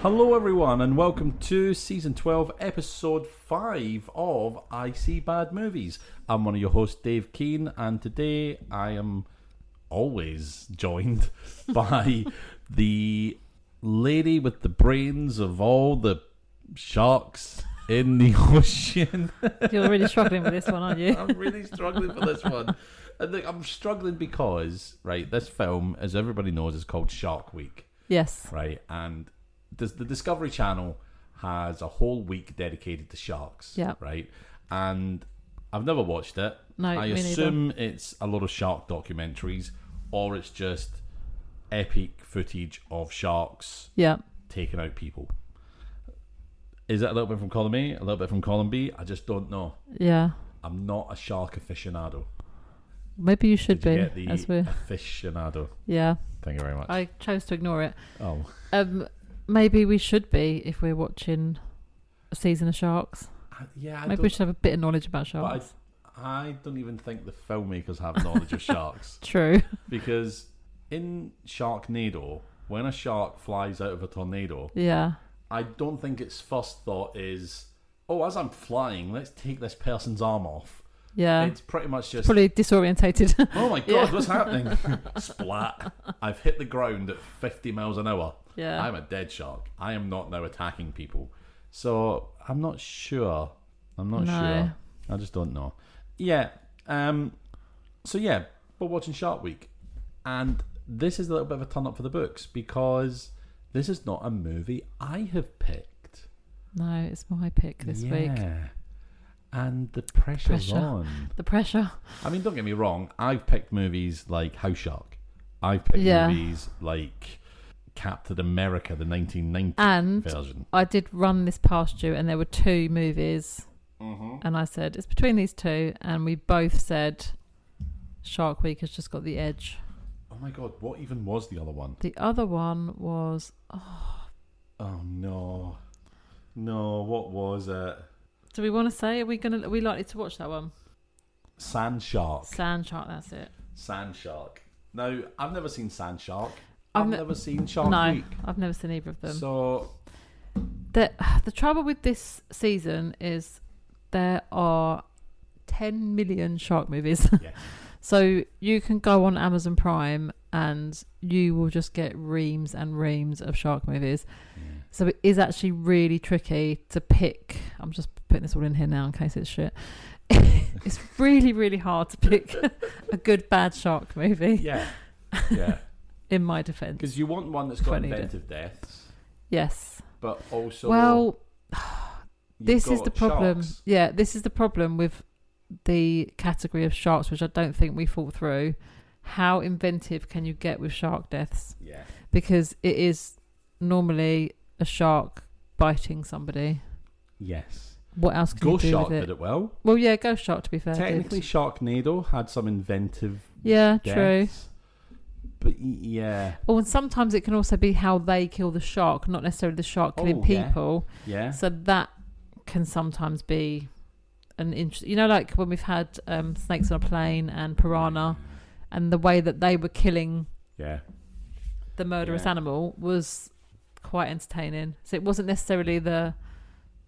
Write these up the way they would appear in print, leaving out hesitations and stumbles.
Hello everyone and welcome to Season 12, Episode 5 of I See Bad Movies. I'm one of your hosts, Dave Keane, and today I am always joined by the lady with the brains of all the sharks in the ocean. You're really struggling with this one, aren't you? I'm really struggling for this one. And look, I'm struggling because, right, this film, as everybody knows, is called Shark Week. Yes. Right, and the Discovery Channel has a whole week dedicated to sharks. Yeah. Right, and I've never watched it. No, I me assume neither. it's a lot of shark documentaries, or it's just epic footage of sharks Yeah. taking out people. Is it a little bit from column A, a little bit from column B? I just don't know. Yeah. I'm not a shark aficionado. Maybe you should Did you be. get the aficionado? Yeah. Thank you very much. I chose to ignore it. Oh. Maybe we should be if we're watching a season of sharks. Yeah. Maybe we should have a bit of knowledge about sharks. But I don't even think the filmmakers have knowledge of sharks. True. Because in Sharknado, when a shark flies out of a tornado, Yeah. I don't think its first thought is, oh, as I'm flying, let's take this person's arm off. Yeah. It's pretty much just, Probably disorientated. oh my God, Yeah. what's happening? Splat. I've hit the ground at 50 miles an hour. Yeah. I'm a dead shark. I am not now attacking people. So I'm not sure. Sure. I just don't know. Yeah. So yeah, we're watching Shark Week. And this is a little bit of a turn up for the books because this is not a movie I have picked. No, it's my pick this week. Yeah. And the pressure's on. The pressure. I mean, don't get me wrong. I've picked movies like House Shark. I've picked movies like Captain America, the 1990 version. I did run this past you, and there were two movies. Mm-hmm. And I said, it's between these two. And we both said Shark Week has just got the edge. Oh my God, what even was the other one? The other one was... Oh no. No, what was it? Do we want to say? Are we likely to watch that one? Sand Shark. Sand Shark, that's it. Sand Shark. Now, I've never seen Sand Shark. I've I've never seen Shark Week. I've never seen either of them. So, The trouble with this season is there are 10 million shark movies. yeah. So you can go on Amazon Prime and you will just get reams and reams of shark movies. Yeah. So it is actually really tricky to pick. I'm just putting this all in here now in case it's shit. It's really, really hard to pick a good bad shark movie. Yeah. Yeah. In my defence. Because you want one that's got inventive deaths. Yes. But also... Well, this is got the problem. sharks. Yeah, this is the problem with the category of sharks, which I don't think we thought through. How inventive can you get with shark deaths? Yeah. Because it is normally a shark biting somebody. Yes. What else can Ghost you do Shark with it? did it well. Well, yeah, Ghost Shark, to be fair. Technically, did. Sharknado had some inventive Yeah, deaths. true. But yeah. Oh, and sometimes it can also be how they kill the shark, not necessarily the shark killing people. Yeah. So that can sometimes be an interesting... You know, like when we've had Snakes on a Plane and Piranha, and the way that they were killing the murderous animal was quite entertaining. So it wasn't necessarily the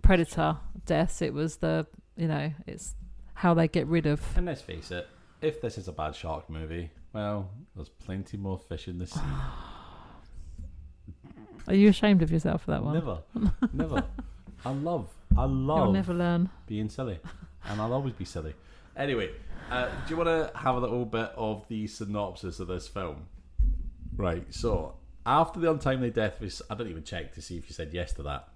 predator deaths, it was it's how they get rid of... And let's face it, if this is a bad shark movie, well, there's plenty more fish in the sea. Are you ashamed of yourself for that one? Never. I love You'll never learn. being silly, and I'll always be silly. Anyway, do you want to have a little bit of the synopsis of this film? Right, so after the untimely death of I don't even check to see if you said yes to that.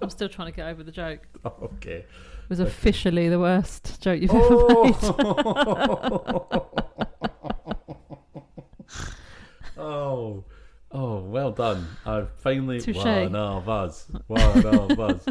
I'm still trying to get over the joke. Oh, okay. It was officially the worst joke you've ever made. Oh, well done. I've finally... Touché. One of us.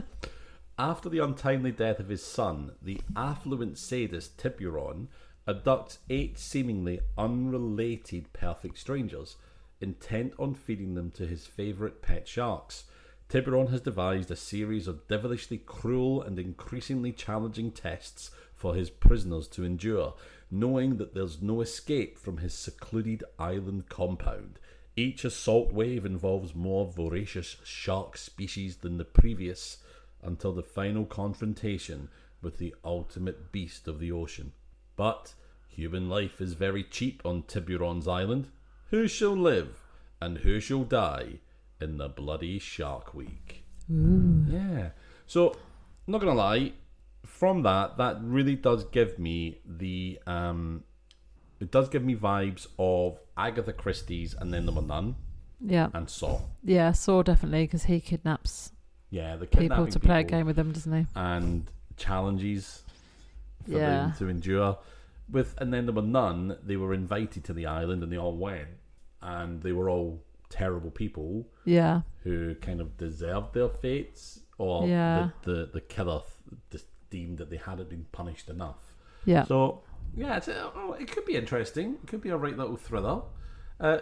After the untimely death of his son, the affluent sadist Tiburon abducts 8 seemingly unrelated perfect strangers, intent on feeding them to his favourite pet sharks. Tiburon has devised a series of devilishly cruel and increasingly challenging tests for his prisoners to endure, knowing that there's no escape from his secluded island compound. Each assault wave involves more voracious shark species than the previous, until the final confrontation with the ultimate beast of the ocean. But human life is very cheap on Tiburon's Island. Who shall live and who shall die in the bloody Shark Week? Ooh. Yeah. So, I'm not going to lie, from that really does give me it does give me vibes of Agatha Christie's And Then There Were None. Yeah. And Saw. Yeah, Saw definitely, because he kidnaps the people to play a game with them, doesn't he? And challenges for them to endure. And Then There Were None, they were invited to the island and they all went. And they were all terrible people. Yeah. Who kind of deserved their fates. Or the killer deemed that they hadn't been punished enough. Yeah. So, yeah, it could be interesting. It could be a right little thriller.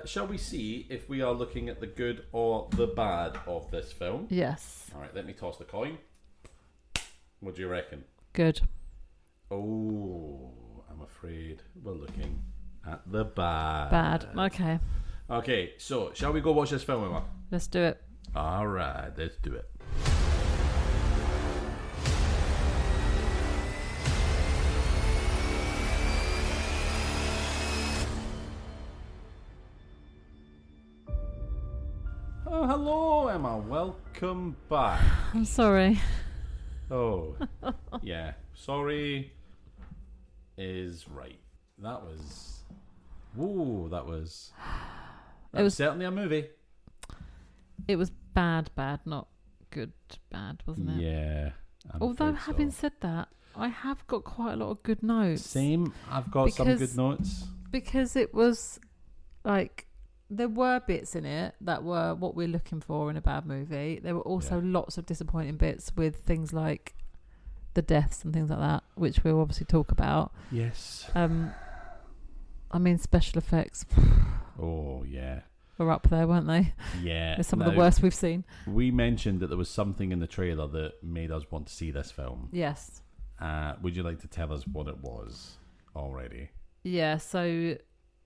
Shall we see if we are looking at the good or the bad of this film? Yes. All right, let me toss the coin. What do you reckon? Good. Oh, I'm afraid we're looking at the bad. Bad. Okay. Okay, so shall we go watch this film, Emma? Let's do it. All right, let's do it. Oh, hello, Emma. Welcome back. I'm sorry. Oh, yeah. Sorry is right. That was... Ooh, that was certainly a movie. It was bad, not good, bad, wasn't it? Yeah. Although, having said that, I have got quite a lot of good notes. Same. I've got some good notes. Because it was like... There were bits in it that were what we're looking for in a bad movie. There were also lots of disappointing bits with things like the deaths and things like that, which we'll obviously talk about. Yes. I mean, special effects. Oh, yeah. Were up there, weren't they? Yeah. They're some of the worst we've seen. We mentioned that there was something in the trailer that made us want to see this film. Yes. Would you like to tell us what it was already? Yeah, so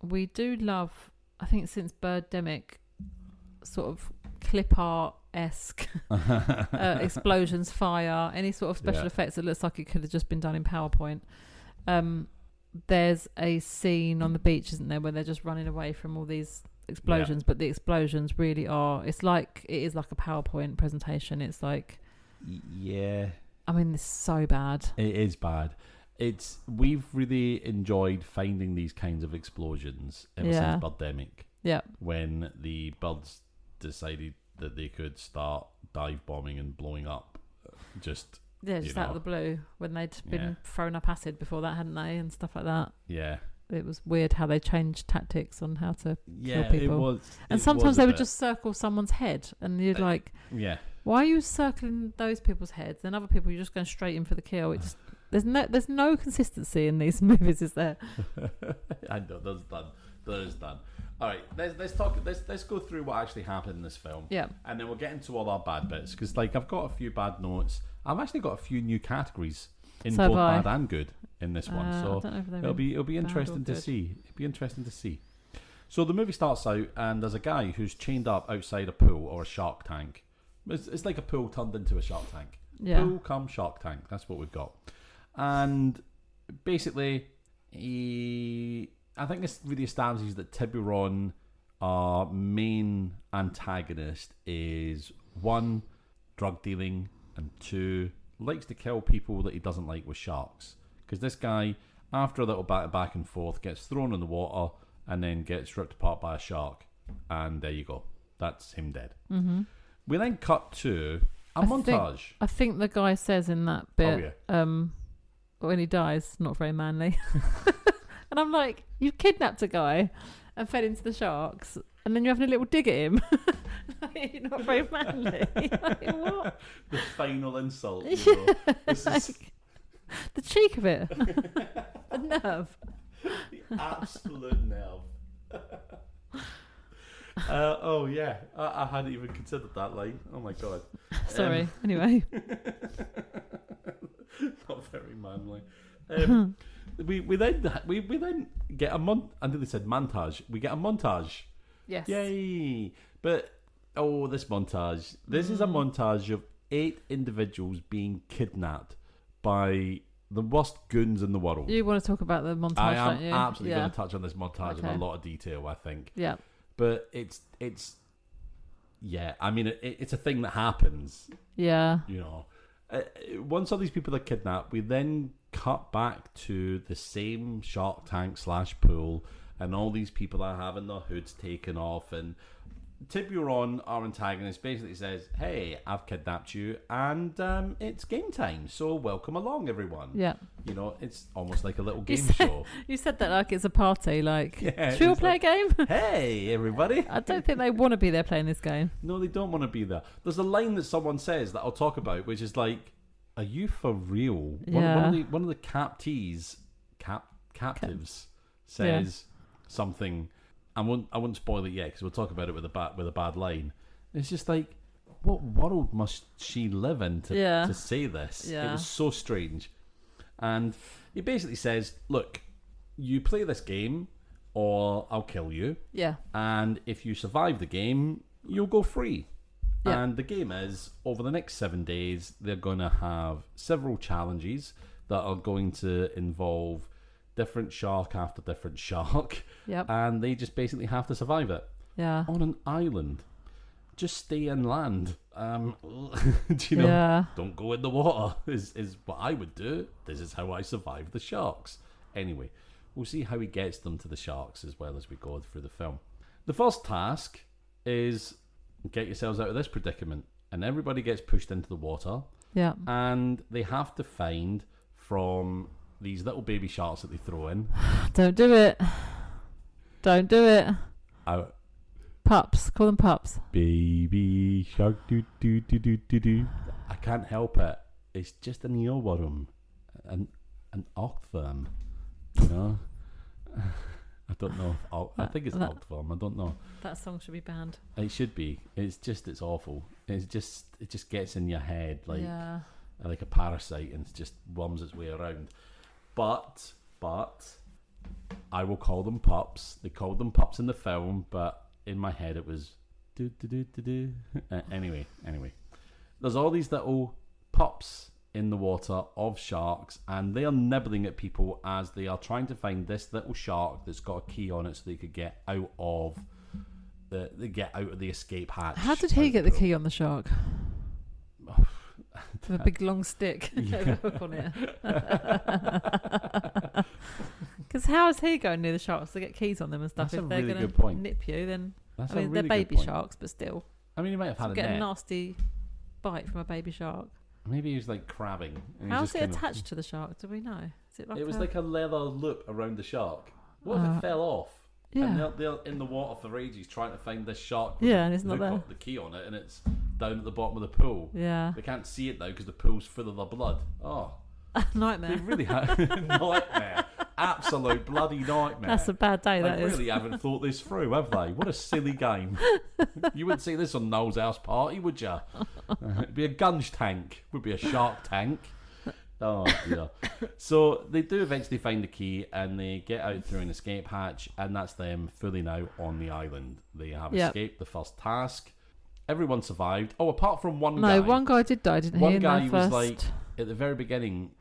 we do love... I think since Birdemic, sort of clip art-esque explosions, fire, any sort of special effects that looks like it could have just been done in PowerPoint. There's a scene on the beach, isn't there, where they're just running away from all these explosions, but the explosions really are... it is like a PowerPoint presentation. It's like... Yeah. I mean, it's so bad. It is bad. We've really enjoyed finding these kinds of explosions ever since Birdemic. Yeah. When the birds decided that they could start dive bombing and blowing up, just out of the blue, when they'd been thrown up acid before that, hadn't they, and stuff like that. Yeah. It was weird how they changed tactics on how to kill people. It was. And sometimes they would just circle someone's head, and you're like, why are you circling those people's heads? And other people, you're just going straight in for the kill. It just... There's no consistency in these movies, is there? I know there is none. All right, let's go through what actually happened in this film. Yeah, and then we'll get into all our bad bits because, I've got a few bad notes. I've actually got a few new categories in both bad and good in this one. So it'll be interesting to see. It'll be interesting to see. So the movie starts out and there's a guy who's chained up outside a pool or a shark tank. It's like a pool turned into a shark tank. Yeah. Pool come shark tank. That's what we've got. And basically, I think this really establishes that Tiburon, our main antagonist, is 1, drug dealing, and 2, likes to kill people that he doesn't like with sharks. Because this guy, after a little back and forth, gets thrown in the water and then gets ripped apart by a shark. And there you go. That's him dead. Mm-hmm. We then cut to a montage. I think the guy says in that bit... when he dies, not very manly. And I'm like, you've kidnapped a guy and fed into the sharks, and then you're having a little dig at him. You're not very manly. Like, what? The final insult. The cheek of it. The nerve. The absolute nerve. Oh yeah, I hadn't even considered that line. Oh my god. Sorry. Anyway. Not very manly. We then get a I nearly said montage. We get a montage Yes. Yay! But, this montage. This is a montage of 8 individuals being kidnapped by the worst goons in the world. You want to talk about the montage, I am don't you? absolutely going to touch on this montage in a lot of detail, I think. Yeah. But it's I mean, it's a thing that happens. Yeah. You know. Once all these people are kidnapped, we then cut back to the same shark tank / pool, and all these people are having their hoods taken off, and Tiburon, our antagonist, basically says, "Hey, I've kidnapped you, and it's game time. So welcome along, everyone." Yeah. You know, it's almost like a little game show. You said that like it's a party. Like, Yeah, should we all play a game? Hey, everybody! I don't think they want to be there playing this game. No, they don't want to be there. There's a line that someone says that I'll talk about, which is like, "Are you for real?" Yeah. One of the captives says something. I won't spoil it yet because we'll talk about it with a bad line. It's just like, what world must she live in to say this? Yeah. It was so strange. And he basically says, "Look, you play this game, or I'll kill you. Yeah. And if you survive the game, you'll go free." Yeah. And the game is, over the next 7 days, they're going to have several challenges that are going to involve different shark after different shark. Yep. And they just basically have to survive it. Yeah. On an island. Just stay inland. Do you know? Yeah. Don't go in the water is what I would do. This is how I survive the sharks. Anyway, we'll see how he gets them to the sharks as well as we go through the film. The first task is get yourselves out of this predicament. And everybody gets pushed into the water. Yeah. And they have to find from these little baby sharks that they throw in. Don't do it. Don't do it. Out. Pups. Call them pups. Baby shark, do do do do do do. I can't help it. It's just an earworm, an octworm. You know. I don't know. I think it's octworm. I don't know. That song should be banned. It should be. It's awful. It just gets in your head like a parasite and it just worms its way around. But I will call them pups. They called them pups in the film, but in my head it was do do do do do. Anyway, there's all these little pups in the water of sharks, and they are nibbling at people as they are trying to find this little shark that's got a key on it, so they could get out of the escape hatch. How did he get the key on the shark? With a big long stick with a hook on it. Because how is he going near the sharks to get keys on them and stuff? That's if a they're really going good to point. nip you, then That's they're really baby good point. sharks, but still. I mean, he might have had a get net. a nasty bite from a baby shark. Maybe he was like crabbing. And How's it attached to the shark? Do we know? Is it like it was like a leather loop around the shark. What if it fell off? Yeah. And they're in the water for ages trying to find this shark. And it's not there. The key on it, and it's down at the bottom of the pool. Yeah. They can't see it now because the pool's full of their blood. Oh. Nightmare. They really have nightmare. Absolute bloody nightmare. That's a bad day, that they is. really haven't thought this through, have they? What a silly game. You wouldn't see this on Noel's house party, would you? It'd be a gunge tank. Would be a shark tank. Oh, dear. So they do eventually find the key and they get out through an escape hatch, and that's them fully now on the island. They have escaped the first task. Everyone survived. Oh, apart from one guy. No, one guy did die, didn't he? One guy was like, at the very beginning,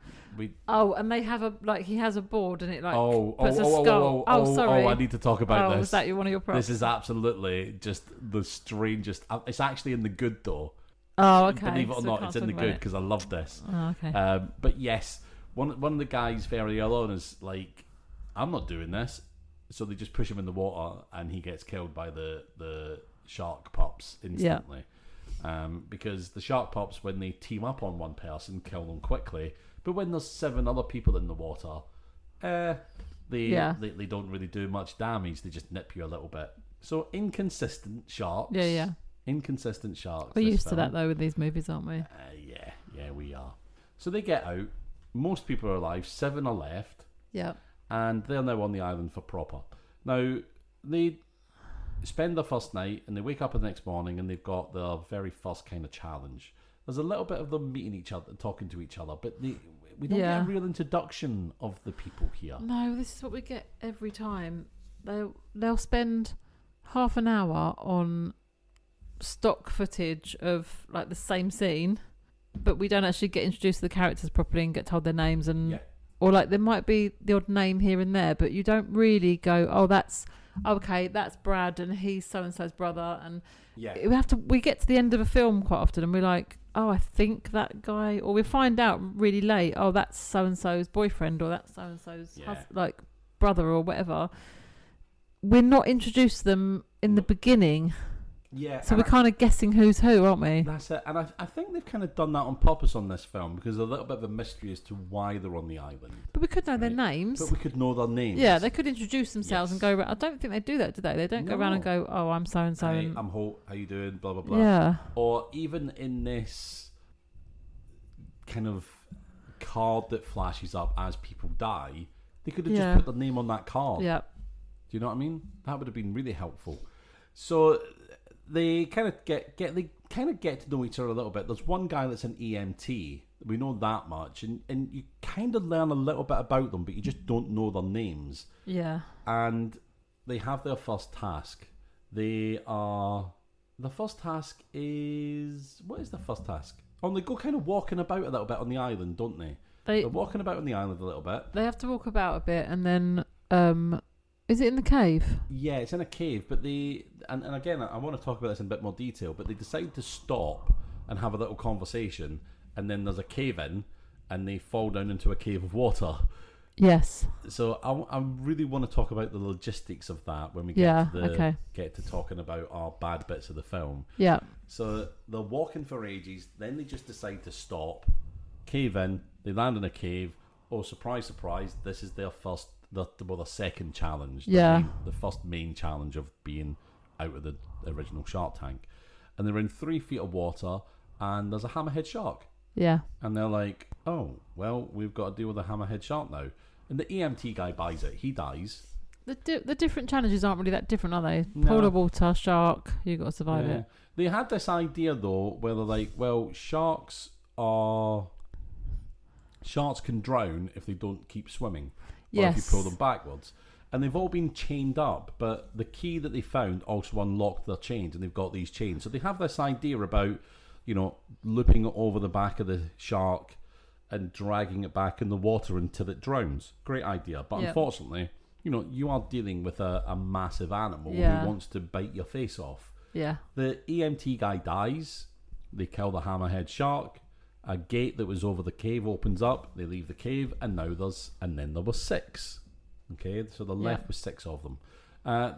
and they have he has a board and it like puts a skull. Sorry. Oh, I need to talk about this. Was that one of your props? This is absolutely just the strangest. It's actually in the good though. Oh, okay. Believe it or not, it's in the good because I love this. Oh, okay. But yes, one of the guys very early on is like, I'm not doing this. So they just push him in the water and he gets killed by the shark pups instantly. Because the shark pups, when they team up on one person, kill them quickly. But when there's 7 other people in the water, they don't really do much damage. They just nip you a little bit. So inconsistent sharks. Yeah. Inconsistent sharks. We're used to that though with these movies, aren't we? Yeah, we are. So they get out. Most people are alive. 7 are left. Yeah. And they're now on the island for proper. Now, they spend the first night and they wake up the next morning and they've got their very first kind of challenge. There's a little bit of them meeting each other and talking to each other, but we don't get a real introduction of the people here. No, this is what we get every time. They'll spend half an hour on stock footage of like the same scene, but we don't actually get introduced to the characters properly and get told their names, and or like there might be the odd name here and there, but you don't really go, oh, that's Brad and he's so and so's brother, and we get to the end of a film quite often and we're like, oh, I think that guy, or we find out really late, oh, that's so and so's boyfriend, or that's so and so's like brother or whatever. We're not introduced to them in the beginning. Yeah. So we're kind of guessing who's who, aren't we? That's it. And I think they've kind of done that on purpose on this film, because there's a little bit of a mystery as to why they're on the island. But we could know their names. But we could know their names. Yeah, they could introduce themselves and go around. I don't think they do that, do they? They don't go around and go, oh, I'm so-and-so. Hey, I'm Holt. How you doing? Blah, blah, blah. Yeah. Or even in this kind of card that flashes up as people die, they could have just put their name on that card. Yeah. Do you know what I mean? That would have been really helpful. So they kind of get to know each other a little bit. There's one guy that's an EMT. We know that much, and you kind of learn a little bit about them, but you just don't know their names. Yeah. And they have their first task. The first task is, what is the first task? Oh, they go kind of walking about a little bit on the island, don't they? They're walking about on the island a little bit. They have to walk about a bit, and then is it in the cave? Yeah, it's in a cave, but and again, I want to talk about this in a bit more detail, but they decide to stop and have a little conversation, and then there's a cave in, and they fall down into a cave of water. Yes. So I really want to talk about the logistics of that when we get to talking about our bad bits of the film. Yeah. So they're walking for ages, then they just decide to stop, cave in, they land in a cave. Oh, surprise, surprise! This is their first. The second challenge. The first main challenge of being out of the original shark tank. And they're in 3 feet of water, and there's a hammerhead shark. Yeah. And they're like, oh, well, we've got to deal with a hammerhead shark now. And the EMT guy buys it. He dies. The different challenges aren't really that different, are they? No. Pool of water, shark, you got to survive it. They had this idea, though, where they're like, well, sharks can drown if they don't keep swimming. Or if you pull them backwards. And they've all been chained up, but the key that they found also unlocked their chains, and they've got these chains. So they have this idea about, looping it over the back of the shark and dragging it back in the water until it drowns. Great idea. But unfortunately, you are dealing with a massive animal who wants to bite your face off. Yeah. The EMT guy dies. They kill the hammerhead shark. A gate that was over the cave opens up. They leave the cave, and then there were 6. Okay, so they're left with 6 of them.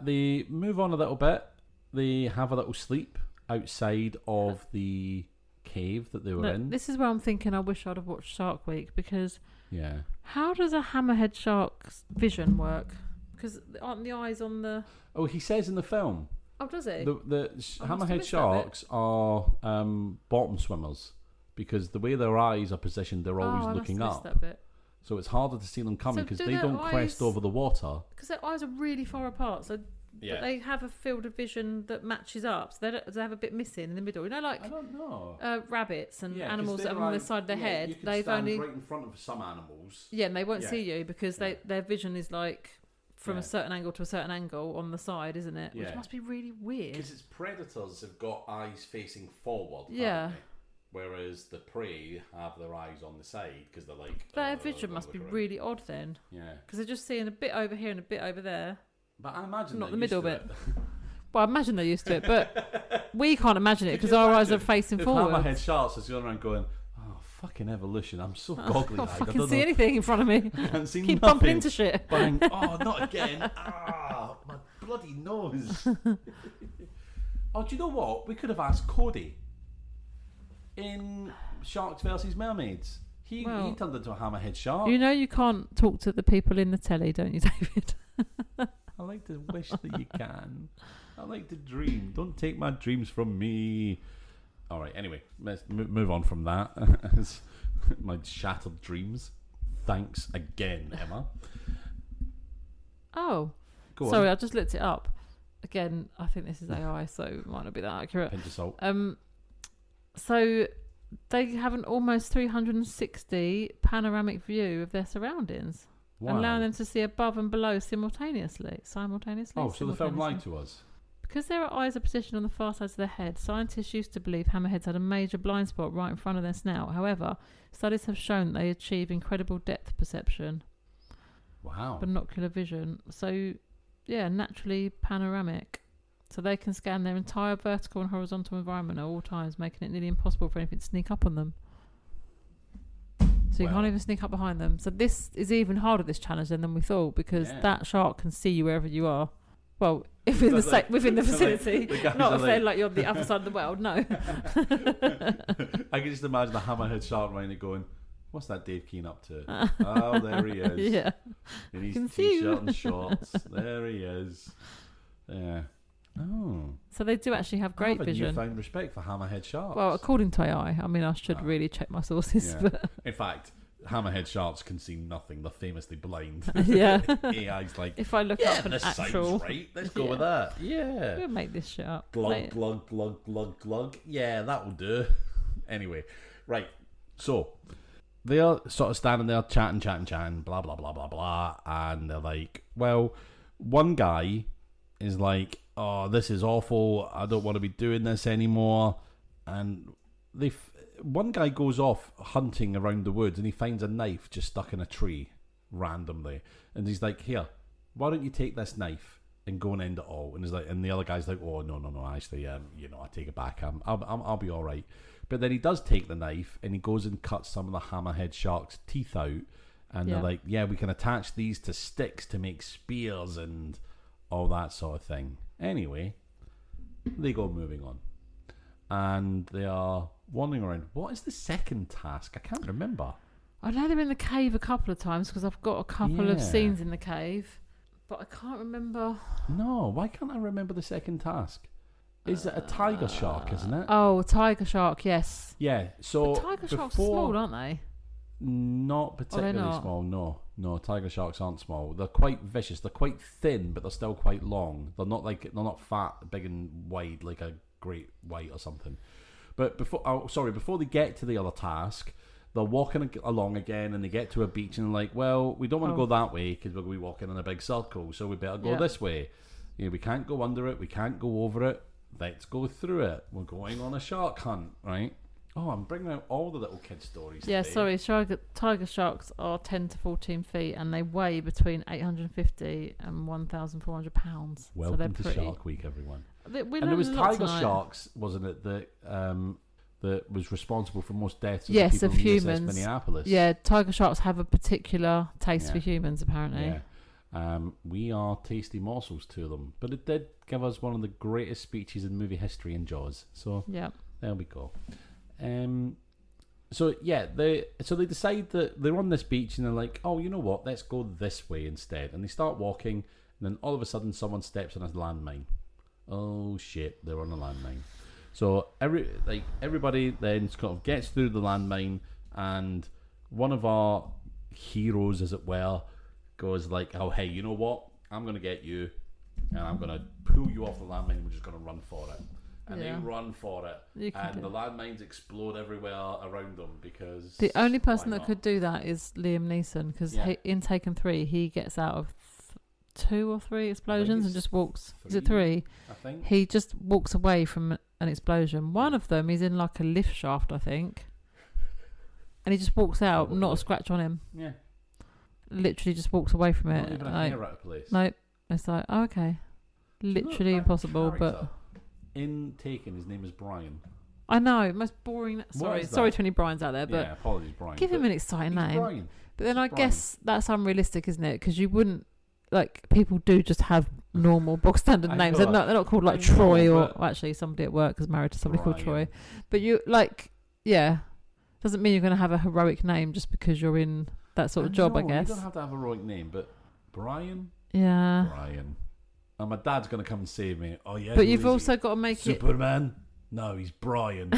They move on a little bit. They have a little sleep outside of the cave that they were in. This is where I'm thinking I wish I'd have watched Shark Week, because how does a hammerhead shark's vision work? Because aren't the eyes on the... Oh, he says in the film. Oh, does he? The hammerhead sharks are bottom swimmers. Because the way their eyes are positioned, they're always looking up. That bit. So it's harder to see them coming because they don't crest over the water. Because their eyes are really far apart, so they have a field of vision that matches up. So they have a bit missing in the middle. I don't know. Rabbits and animals that are on the side of their head. You can stand right in front of some animals. Yeah, and they won't see you because their vision is from a certain angle to a certain angle on the side, isn't it? Which must be really weird. Because its predators have got eyes facing forward. Yeah. Whereas the prey have their eyes on the side because they're like... Their vision must be really odd then. Yeah. Because they're just seeing a bit over here and a bit over there. But I imagine not the middle bit. Well, I imagine they're used to it, but we can't imagine it because our eyes are facing forward. Hammerhead sharks is going around going, oh, fucking evolution, I'm so goggly-eyed. I can't fucking see anything in front of me. I can't see Keep nothing. bumping into shit. Bang. Oh, not again. My bloody nose. Oh, do you know what? We could have asked Cody in Sharks versus Mermaids. He turned into a hammerhead shark. You can't talk to the people in the telly, don't you, David? I like to wish that you can. I like to dream. Don't take my dreams from me. All right, anyway, let's move on from that. My shattered dreams. Thanks again, Emma. Oh. Sorry, I just looked it up. Again, I think this is AI, so it might not be that accurate. Pinch of salt. So they have an almost 360 panoramic view of their surroundings, allowing them to see above and below simultaneously. Oh, so the film lied to us. Because their eyes are positioned on the far sides of their head, scientists used to believe hammerheads had a major blind spot right in front of their snout. However, studies have shown that they achieve incredible depth perception. Wow. Binocular vision. So, yeah, naturally panoramic. So they can scan their entire vertical and horizontal environment at all times, making it nearly impossible for anything to sneak up on them. So you can't even sneak up behind them. So this is even harder, this challenge, than we thought, because that shark can see you wherever you are. Well, if in within the vicinity, not if they're like you're on the other side of the world. No. I can just imagine the hammerhead shark around it going, "What's that Dave Keane up to?" Oh, there he is. Yeah. In his t-shirt and shorts. There he is. Yeah. Oh. So they do actually have great vision. I have a newfound respect for hammerhead sharks. Well, according to AI, I mean, I should really check my sources. Yeah. But in fact, hammerhead sharks can see nothing. They're famously blind. Yeah. AI's like, if I look up an actual, sounds right. Let's go with that. Yeah. We'll make this shit up. Glug, glug, glug, glug, glug. Yeah, that will do. Anyway, right. So they're sort of standing there chatting, blah, blah, blah, blah, blah. And they're like, well, one guy is like, oh, this is awful. I don't want to be doing this anymore. And one guy goes off hunting around the woods and he finds a knife just stuck in a tree randomly. And he's like, here, why don't you take this knife and go and end it all? And he's like, and the other guy's like, oh, no, actually, I take it back. I'll be all right. But then he does take the knife and he goes and cuts some of the hammerhead shark's teeth out. And they're like, yeah, we can attach these to sticks to make spears and all that sort of thing. Anyway, they go moving on. And they are wandering around. What is the second task? I can't remember. I know they're in the cave a couple of times because I've got a couple of scenes in the cave. But I can't remember. No, why can't I remember the second task? Is it a tiger shark, isn't it? Oh, tiger shark, yes. Yeah, so but tiger sharks are small, aren't they? Not particularly small, no. No, tiger sharks aren't small. They're quite vicious. They're quite thin, but they're still quite long. They're not fat, big and wide like a great white or something. But before they get to the other task, they're walking along again, and they get to a beach, and they're like, well, we don't want to go that way because we're going to be walking in a big circle, so we better go this way. We can't go under it, we can't go over it. Let's go through it. We're going on a shark hunt, right? Oh, I'm bringing out all the little kid stories today. Sorry. Tiger sharks are 10 to 14 feet and they weigh between 850 and 1,400 pounds. Welcome to Shark Week, everyone. And there was tiger sharks, wasn't it, that was responsible for most deaths of humans. Minneapolis. Yeah, tiger sharks have a particular taste for humans, apparently. Yeah. We are tasty morsels to them. But it did give us one of the greatest speeches in movie history in Jaws. So there we go. They decide that they're on this beach and they're like, oh, you know what, let's go this way instead. And they start walking, and then all of a sudden someone steps on a landmine. Oh shit, they're on a landmine. So everybody then kind of gets through the landmine, and one of our heroes, as it were, goes like, oh hey, you know what, I'm gonna get you and I'm gonna pull you off the landmine, we're just gonna run for it. And they run for it, and the landmines explode everywhere around them because the only person that could do that is Liam Neeson, because in Taken 3 he gets out of 2 or 3 explosions and just walks. Is it 3? I think he just walks away from an explosion. One of them, he's in like a lift shaft, I think, and he just walks out, not a scratch on him. Yeah, literally just walks away from it. Not even a hair out of place. No, it's like okay, literally impossible, but. In Taken, his name is Brian. I know, most boring. Sorry to any Brians out there, but apologies, Brian. Give him an exciting name. Brian. But then I guess that's unrealistic, isn't it? Because you wouldn't people do just have normal box standard names. They're not called like Troy or actually somebody at work is married to somebody called Troy. But you doesn't mean you're going to have a heroic name just because you're in that sort of job. I guess you don't have to have a heroic name, but Brian. Yeah. Brian. And my dad's going to come and save me. Oh, yeah. But you've also got to make Superman? No, he's Brian.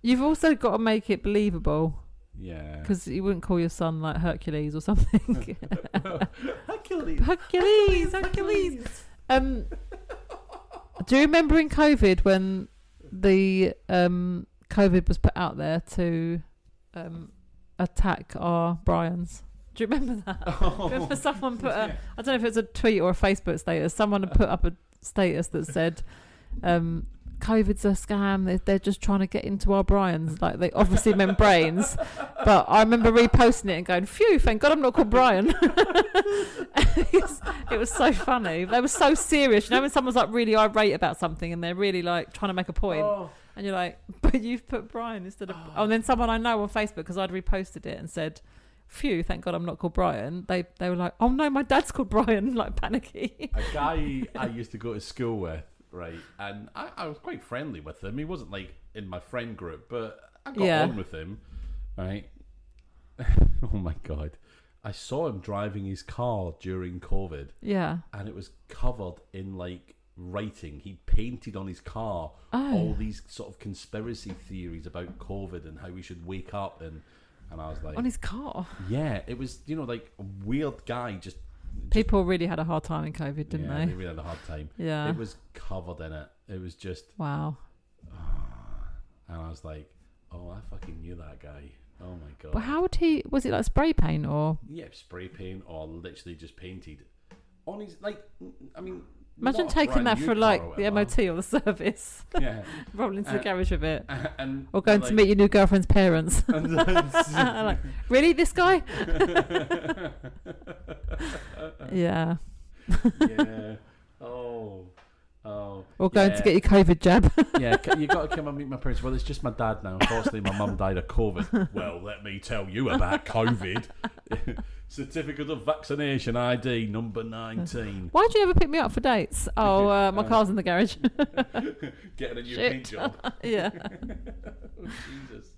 You've also got to make it believable. Yeah. Because you wouldn't call your son like Hercules or something. Hercules. Do you remember in COVID when the COVID was put out there to attack our Bryans? Do you remember that? Remember someone put I don't know if it was a tweet or a Facebook status. Someone had put up status that said, COVID's a scam. They're just trying to get into our Brians. Like, they obviously meant brains. But I remember reposting it and going, phew, thank God I'm not called Brian. It was so funny. They were so serious. You know, when someone's like really irate about something and they're really like trying to make a point. Oh. And you're like, but you've put Brian instead of... Oh, and then someone I know on Facebook, because I'd reposted it and said, phew, thank God I'm not called Brian. They were like, oh no, my dad's called Brian, like panicky. A guy I used to go to school with, right, and I was quite friendly with him. He wasn't like in my friend group, but I got on with him, right? Oh my God. I saw him driving his car during COVID. Yeah. And it was covered in like writing. He painted on his car all these sort of conspiracy theories about COVID and how we should wake up, and I was like... On his car? Yeah, it was, you know, like a weird guy just... People really had a hard time in COVID, didn't they? They really had a hard time. Yeah. It was covered in it. It was just... Wow. And I was like, oh, I fucking knew that guy. Oh my God. But how would he... Was it like spray paint or... Yeah, spray paint or literally just painted. On his... Like, I mean... Imagine taking that for like the MOT or the service. Yeah. Rolling into the garage with it. Or going to meet your new girlfriend's parents. Like, really, this guy? Yeah. Yeah. Oh. Or going to get your COVID jab. Yeah, you got to come and meet my parents. Well, it's just my dad now. Unfortunately, my mum died of COVID. Well, let me tell you about COVID. Certificate of vaccination ID number 19. Why do you ever pick me up for dates? Oh, my car's in the garage. Getting a new paint job. Yeah. Oh, Jesus.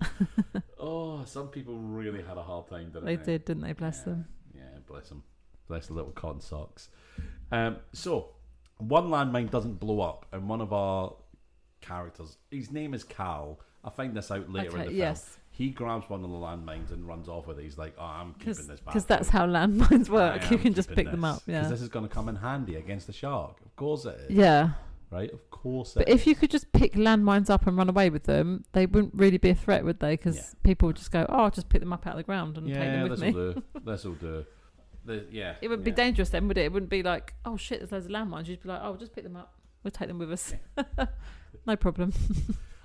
Oh, some people really had a hard time, didn't they? They did, didn't they? Bless them. Yeah, bless them. Bless the little cotton socks. So, one landmine doesn't blow up, and one of our characters, his name is Cal. I find this out later in the film. He grabs one of the landmines and runs off with it. He's like, oh, I'm keeping this back. Because that's how landmines work. You can just pick them up. Yeah. Because this is going to come in handy against the shark. Of course it is. Yeah. Right? Of course it But if you could just pick landmines up and run away with them, they wouldn't really be a threat, would they? Because people would just go, oh, I'll just pick them up out of the ground and take them with me. This'll do. It wouldn't be dangerous then, would it? It wouldn't be like, oh shit, there's loads of landmines. You'd be like, oh, just pick them up. We'll take them with us. No problem.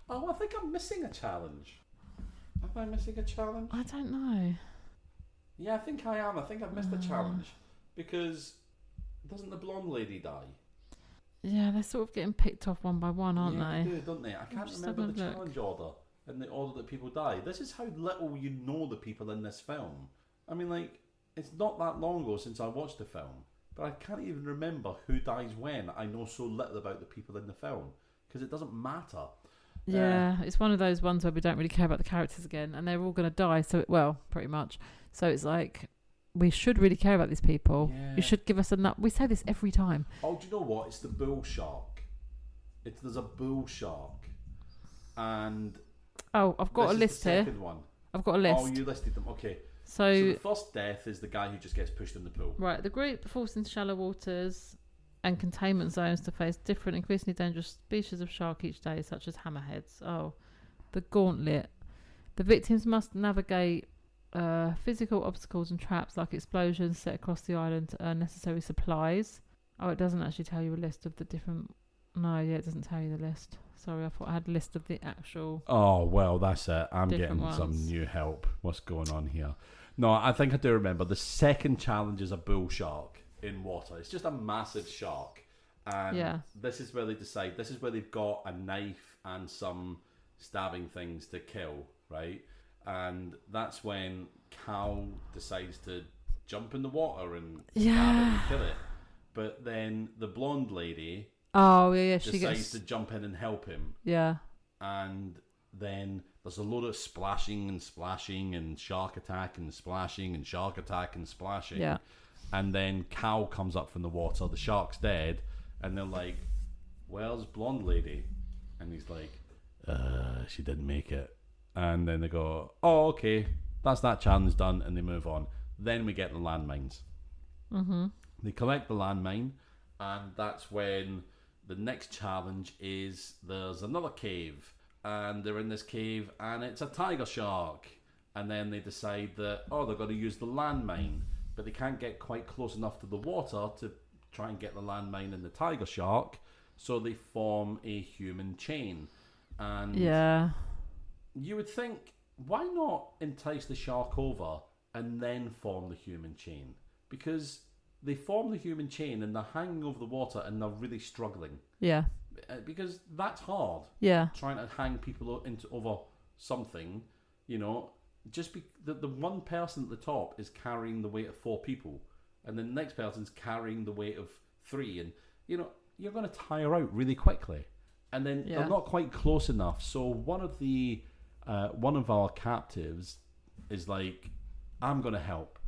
Oh, I think I'm missing a challenge. Am I missing a challenge? I don't know. Yeah, I think I am. I think I've missed a challenge. Because doesn't the blonde lady die? Yeah, they're sort of getting picked off one by one, aren't they? They do, don't they? I can't remember the challenge order and the order that people die. This is how little you know the people in this film. I mean, like, it's not that long ago since I watched the film, but I can't even remember who dies when. I know so little about the people in the film because it doesn't matter. Yeah, it's one of those ones where we don't really care about the characters again, and they're all going to die. So, pretty much. So it's like, we should really care about these people. Yeah. You should give us enough. We say this every time. Oh, do you know what? It's the bull shark. There's a bull shark, and I've got a list here. One. I've got a list. Oh, you listed them. Okay. So the first death is the guy who just gets pushed in the pool. Right. The group falls into shallow waters and containment zones to face different, increasingly dangerous species of shark each day, such as hammerheads. Oh, the gauntlet. The victims must navigate physical obstacles and traps like explosions set across the island to earn necessary supplies. Oh, it doesn't actually tell you a list of the different... No, it doesn't tell you the list. Sorry, I thought I had a list of the actual... Oh, well, that's it. I'm getting ones. Some new help. What's going on here? No, I think I do remember. The second challenge is a bull shark in water. It's just a massive shark. And this is where they decide, this is where they've got a knife and some stabbing things to kill, right? And that's when Cal decides to jump in the water and stab it and kill it. But then the blonde lady she decides to jump in and help him. Yeah. And then there's a load of splashing and splashing and shark attack and splashing and shark attack and splashing. Yeah. And then Cal comes up from the water, the shark's dead, and they're like, where's blonde lady? And he's like, she didn't make it. And then they go, oh, okay, that's that challenge done, and they move on. Then we get the landmines. Mm-hmm. They collect the landmine, and that's when the next challenge is there's another cave, and they're in this cave, and it's a tiger shark. And then they decide that, they're going to use the landmine, but they can't get quite close enough to the water to try and get the landmine and the tiger shark, so they form a human chain. And you would think, why not entice the shark over and then form the human chain? Because they form the human chain and they're hanging over the water and they're really struggling. Yeah. Because that's hard. Yeah. Trying to hang people over something, you know, the one person at the top is carrying the weight of 4 people, and the next person's carrying the weight of 3, and you know you're going to tire out really quickly, and then they're not quite close enough. So one of our captives is like, I'm going to help.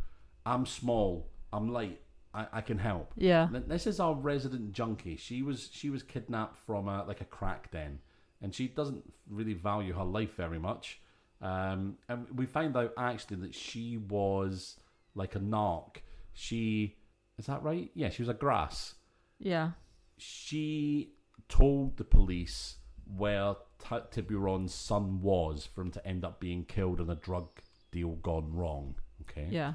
I'm small. I'm light. I can help. Yeah. This is our resident junkie. She was kidnapped from a crack den, and she doesn't really value her life very much. And we find out actually that she was like a narc. Is that right? Yeah, she was a grass. Yeah. She told the police where Tiburon's son was for him to end up being killed in a drug deal gone wrong. Okay. Yeah.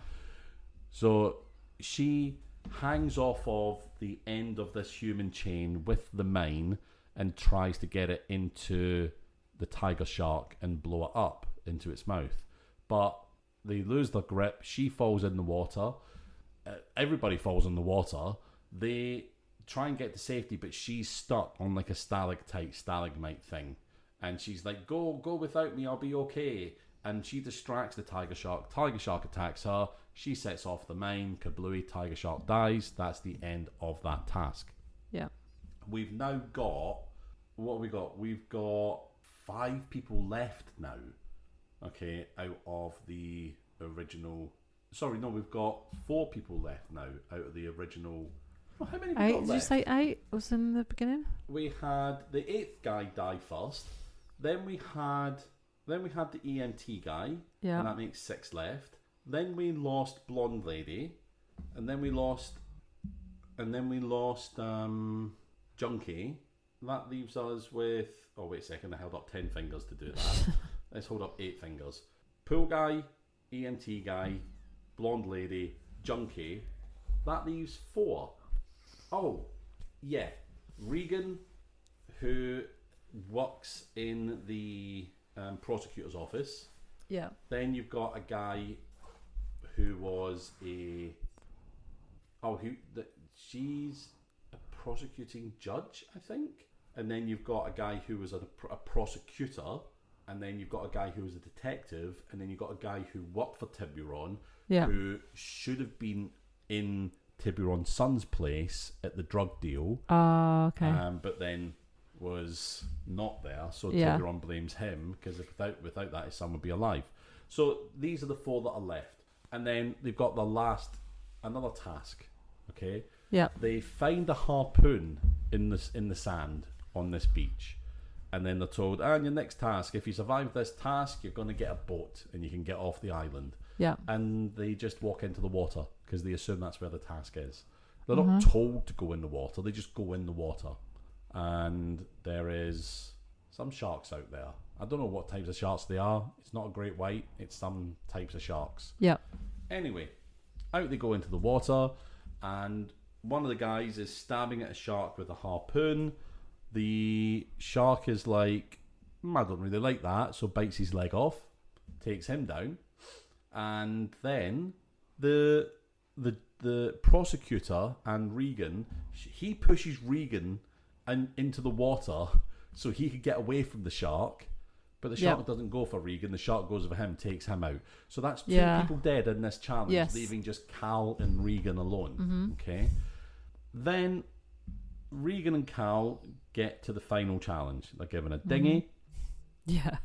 So she hangs off of the end of this human chain with the mine and tries to get it into the tiger shark and blow it up into its mouth. But they lose their grip. She falls in the water. Everybody falls in the water. They try and get to safety, but she's stuck on like a stalagmite thing. And she's like, go without me, I'll be okay. And she distracts the tiger shark. Tiger shark attacks her. She sets off the mine. Kablooey, tiger shark dies. That's the end of that task. Yeah. We've now got... What have we got? We've got 5 people left now. Okay, out of the original... Sorry, no, we've got 4 people left now out of the original... Well, how many have we 8? got Did left? you say 8 was in the beginning? We had the 8th guy die first. Then we had the EMT guy. Yeah. And that makes 6 left. Then we lost Blonde Lady. And then we lost Junkie. That leaves us with... Oh, wait a second. I held up 10 fingers to do that. Let's hold up 8 fingers. Pool guy, EMT guy, Blonde Lady, Junkie. That leaves 4. Oh, yeah. Regan, who works in the prosecutor's office. Yeah. Then you've got a guy who was she's a prosecuting judge, I think. And then you've got a guy who was a prosecutor. And then you've got a guy who was a detective. And then you've got a guy who worked for Tiburon. Yeah. Who should have been in Tiburon's son's place at the drug deal. Oh, okay. But then was not there. So Yeah. Tiburon blames him because without that his son would be alive. So these are the 4 that are left. And then they've got another task. Okay? Yeah. They find a harpoon in the sand on this beach. And then they're told, and your next task, if you survive this task, you're going to get a boat and you can get off the island. Yeah. And they just walk into the water because they assume that's where the task is. They're not told to go in the water. They just go in the water. And there is some sharks out there. I don't know what types of sharks they are. It's not a great white. It's some types of sharks. Yeah. Anyway, out they go into the water, and one of the guys is stabbing at a shark with a harpoon. The shark is like, I don't really like that, so bites his leg off, takes him down, and then the prosecutor and Regan, he pushes Regan into the water so he could get away from the shark. But the shark doesn't go for Regan. The shark goes for him, takes him out. So that's 2 people dead in this challenge, leaving just Cal and Regan alone. Mm-hmm. Okay. Then Regan and Cal get to the final challenge. They're given a dinghy. Yeah.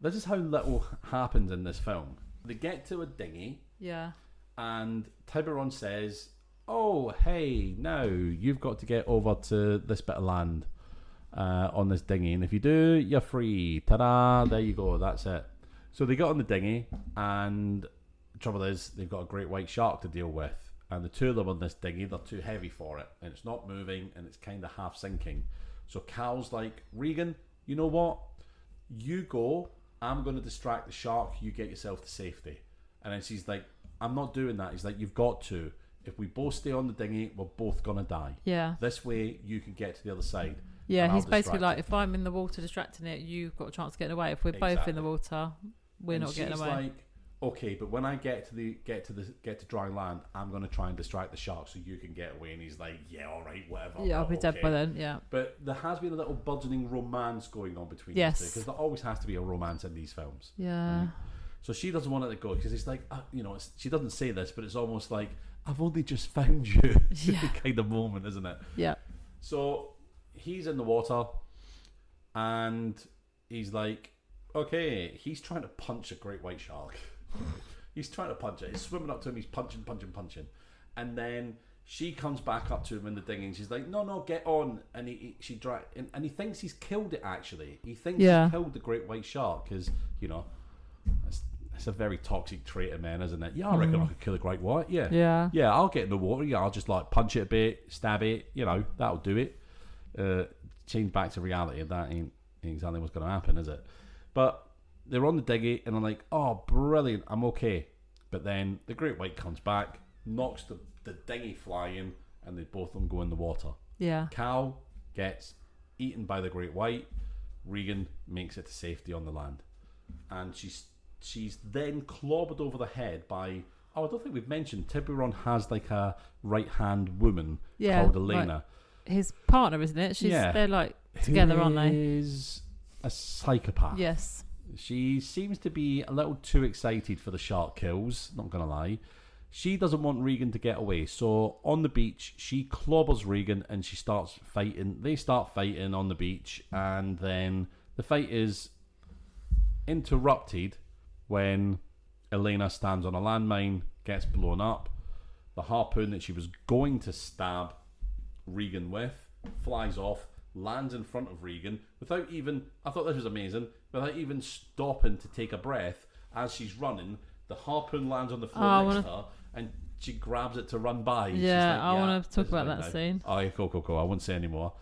This is how little happens in this film. They get to a dinghy. Yeah. And Tiburon says, oh, hey, now you've got to get over to this bit of land on this dinghy. And if you do, you're free. Ta-da, there you go, that's it. So they got on the dinghy, and the trouble is they've got a great white shark to deal with. And the 2 of them on this dinghy, they're too heavy for it. And it's not moving, and it's kind of half sinking. So Cal's like, Regan, you know what? You go. I'm going to distract the shark. You get yourself to safety. And then she's like, I'm not doing that. He's like, you've got to. if we both stay on the dinghy, we're both going to die. Yeah. This way, you can get to the other side. Yeah, he's basically like, if I'm in the water distracting it, you've got a chance of getting away. If we're both in the water, we're not getting away. She's like, okay, but when I get to dry land, I'm going to try and distract the shark so you can get away. And he's like, yeah, all right, whatever. Yeah, I'll be dead by then. Yeah. But there has been a little burgeoning romance going on between these two, because there always has to be a romance in these films. Yeah. Right? So she doesn't want it to go, because it's like, she doesn't say this, but it's almost like, I've only just found you. Kind of moment, isn't it? Yeah. So he's in the water, and he's like, okay, he's trying to punch a great white shark. He's trying to punch it. He's swimming up to him. He's punching. And then she comes back up to him in the dinghy, and she's like, no, get on. And he thinks he's killed it, actually. He thinks he killed the great white shark, because, it's a very toxic trait of men, isn't it? Yeah, I reckon I could kill a great white. Yeah. Yeah, I'll get in the water. Yeah, I'll just like punch it a bit, stab it. That'll do it. Change back to reality. That ain't exactly what's going to happen, is it? But they're on the dinghy, and I'm like, oh, brilliant, I'm okay. But then the great white comes back, knocks the dinghy flying, and they both of them go in the water. Yeah. Cal gets eaten by the great white. Regan makes it to safety on the land. And she's then clobbered over the head by... Oh, I don't think we've mentioned, Tiburon has like a right-hand woman called Elena. Like his partner, isn't it? They're like together, aren't they? Is a psychopath. Yes. She seems to be a little too excited for the shark kills, not going to lie. She doesn't want Regan to get away. So on the beach, she clobbers Regan and she starts fighting. They start fighting on the beach, and then the fight is interrupted when Elena stands on a landmine, gets blown up. The harpoon that she was going to stab Regan with flies off, lands in front of Regan without even... I thought this was amazing. Without even stopping to take a breath, as she's running, the harpoon lands on the floor next to her, and she grabs it to run by. Yeah, I want to talk about that scene. Oh, yeah, cool. I won't say any more.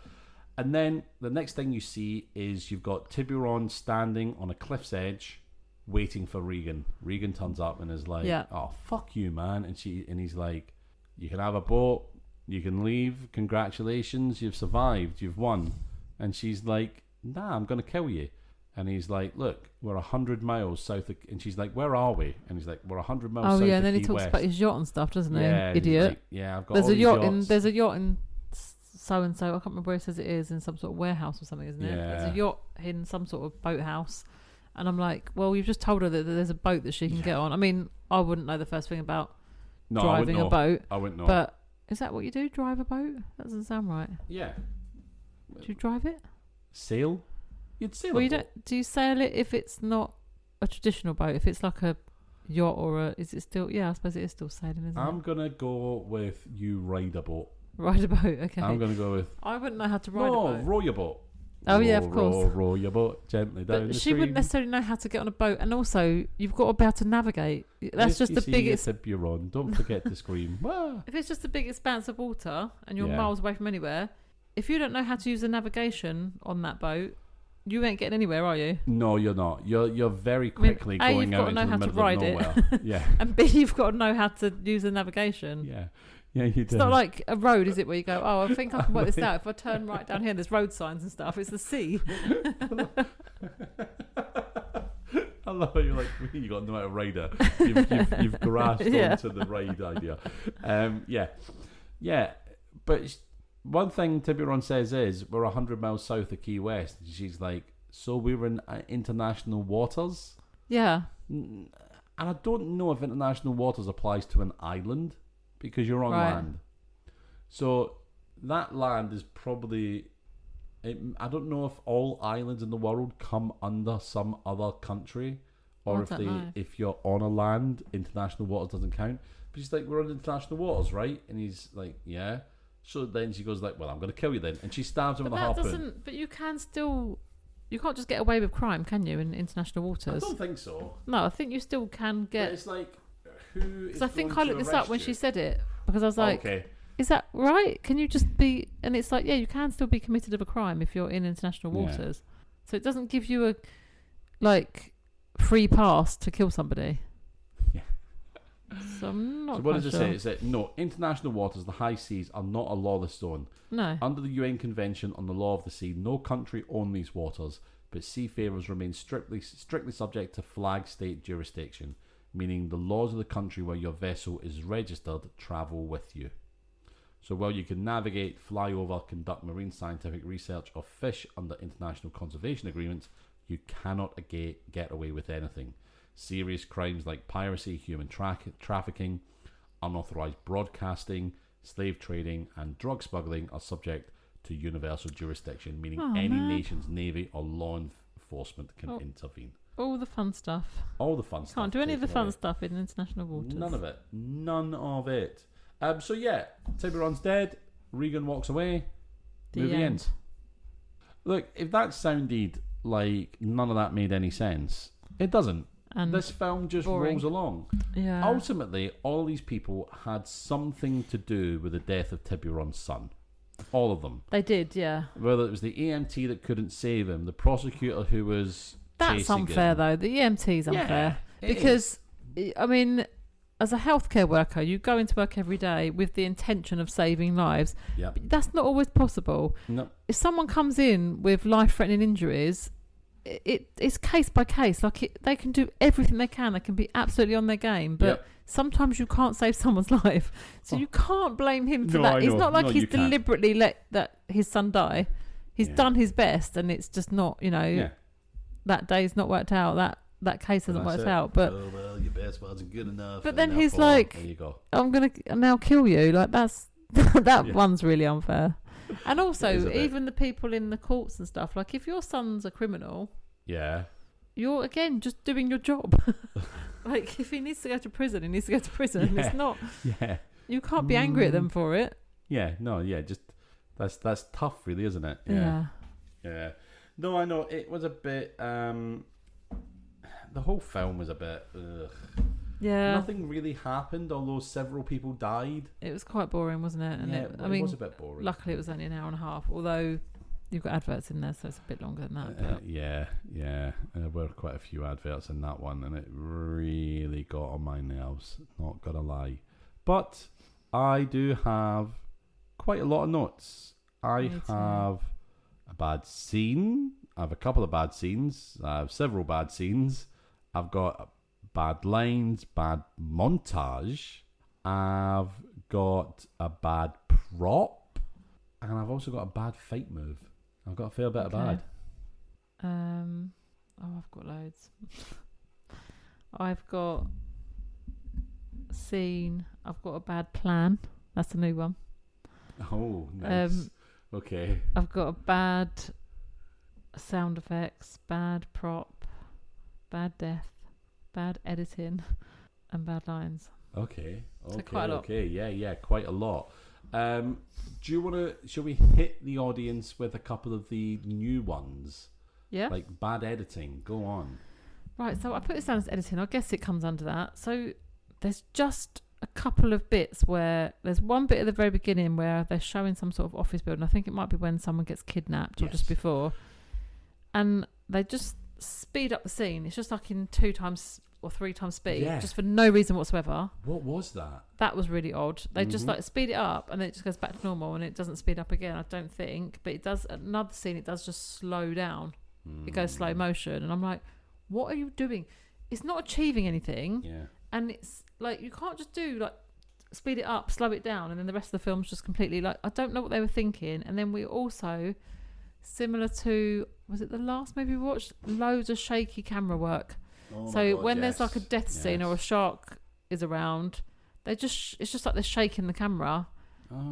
And then the next thing you see is you've got Tiburon standing on a cliff's edge, waiting for Regan. Regan turns up and is like, oh, fuck you, man. And he's like, you can have a boat, you can leave, congratulations, you've survived, you've won. And she's like, nah, I'm going to kill you. And he's like, look, we're 100 miles south of... And she's like, where are we? And he's like, we're 100 miles south of Key West. Oh, yeah, and then he talks about his yacht and stuff, doesn't he? Idiot. Like, yeah, I've got all these yachts. There's a yacht in so-and-so, I can't remember where it says it is, in some sort of warehouse or something, isn't it? Yeah. There's a yacht in some sort of boathouse. And I'm like, well, you've just told her that there's a boat that she can get on. I mean, I wouldn't know the first thing about driving a boat. I wouldn't know. But is that what you do? Drive a boat? That doesn't sound right. Yeah. Do you drive it? Sail? You'd sail a boat. Do you sail it if it's not a traditional boat? If it's like a yacht or is it still... Yeah, I suppose it is still sailing, isn't it? I'm going to go with you ride a boat. Ride a boat, okay. I'm going to go with... I wouldn't know how to ride a boat. No, row your boat. Oh, yeah, of course. Row your boat gently down the stream. She wouldn't necessarily know how to get on a boat, and also, you've got to be able to navigate. That's just the biggest... Tiburon, don't forget to scream. If it's just the big expanse of water, and you're miles away from anywhere, if you don't know how to use the navigation on that boat, you ain't getting anywhere, are you? No, you're not. You're very quickly going out into the middle of nowhere. Yeah. And B, you've got to know how to use the navigation. Yeah. Yeah, you do. It's not like a road, is it, where you go, oh, I think I can work this out. If I turn right down here, there's road signs and stuff. It's the sea. I love how you're like, you got to know how to ride it. You've grasped onto the ride idea. Yeah. But one thing Tiburon says is, we're 100 miles south of Key West. She's like, so we were in international waters? Yeah. And I don't know if international waters applies to an island, because you're on land. So that land is probably... I don't know if all islands in the world come under some other country, or if you're on a land, international waters doesn't count. But she's like, we're on international waters, right? And he's like, yeah. So then she goes like, well, I'm going to kill you then. And she stabs him with a harpoon. But you can still... You can't just get away with crime, can you, in international waters? I don't think so. No, I think you still can get... But it's like... Because I think I looked this up when she said it, because I was like, is that right? Can you just be... And it's like, yeah, you can still be committed of a crime if you're in international waters. So it doesn't give you a free pass to kill somebody. Yeah. So I'm not So what quite does it sure. say? It said, no, international waters, the high seas, are not a lawless zone. No. Under the UN Convention on the Law of the Sea, no country owns these waters, but seafarers remain strictly subject to flag state jurisdiction, meaning the laws of the country where your vessel is registered travel with you. So while you can navigate, fly over, conduct marine scientific research, or fish under international conservation agreements, you cannot get away with anything. Serious crimes like piracy, human trafficking, unauthorized broadcasting, slave trading, and drug smuggling are subject to universal jurisdiction, meaning any nation's navy or law enforcement can intervene. All the fun stuff. All the fun stuff. Can't do any of the fun stuff in international waters. None of it. None of it. So yeah, Tiburon's dead. Regan walks away. Movie ends. Look, if that sounded like none of that made any sense, it doesn't. And this film just rolls along. Yeah. Ultimately, all these people had something to do with the death of Tiburon's son. All of them. They did, yeah. Whether it was the EMT that couldn't save him, the prosecutor who was That's unfair, though. The EMT's unfair. Yeah, because, I mean, as a healthcare worker, you go into work every day with the intention of saving lives. Yep. But that's not always possible. No. If someone comes in with life-threatening injuries, it's case by case. Like they can do everything they can. They can be absolutely on their game, but sometimes you can't save someone's life, so you can't blame him for that. It's not like he's deliberately let his son die. He's done his best, and it's just not. That day's not worked out. That case hasn't worked out. But well, your best wasn't good enough. But then he's like, there you go. "I'm gonna now kill you." Like that's that one's really unfair. And also, even the people in the courts and stuff, like if your son's a criminal, you're again just doing your job. Like if he needs to go to prison, he needs to go to prison. It's not. You can't be angry at them for it. Just that's tough, really, isn't it? Yeah. No, I know it was a bit. The whole film was a bit. Ugh. Yeah. Nothing really happened, although several people died. It was quite boring, wasn't it? And it was a bit boring. Luckily, it was only an hour and a half. Although you've got adverts in there, so it's a bit longer than that. There were quite a few adverts in that one, and it really got on my nerves. Not gonna lie, but I do have quite a lot of notes. I have a bad scene. I have a couple of bad scenes. I have several bad scenes. I've got bad lines, bad montage. I've got a bad prop, and I've also got a bad fight move. I've got a fair bit of bad. I've got loads. I've got scene. I've got a bad plan. That's a new one. Oh, nice. Okay. I've got a bad sound effects, bad prop, bad death, bad editing, and bad lines. Okay. So quite a lot. Okay. Yeah. Quite a lot. Do you want to? Shall we hit the audience with a couple of the new ones? Yeah. Like bad editing. Go on. Right. So I put this down as editing. I guess it comes under that. So there's just a couple of bits where there's one bit at the very beginning where they're showing some sort of office building. I think it might be when someone gets kidnapped or just before, and they just speed up the scene. It's just like in 2 times or 3 times speed, just for no reason whatsoever. What was that? That was really odd. They just like speed it up and then it just goes back to normal and it doesn't speed up again, I don't think. But it does, another scene, it does just slow down. It goes slow motion. And I'm like, what are you doing? It's not achieving anything. Yeah. And it's like, you can't just do like, speed it up, slow it down. And then the rest of the film's just completely like, I don't know what they were thinking. And then we also, similar to, was it the last movie we watched? Loads of shaky camera work. Oh so God, when there's like a death scene or a shark is around, it's just like they're shaking the camera.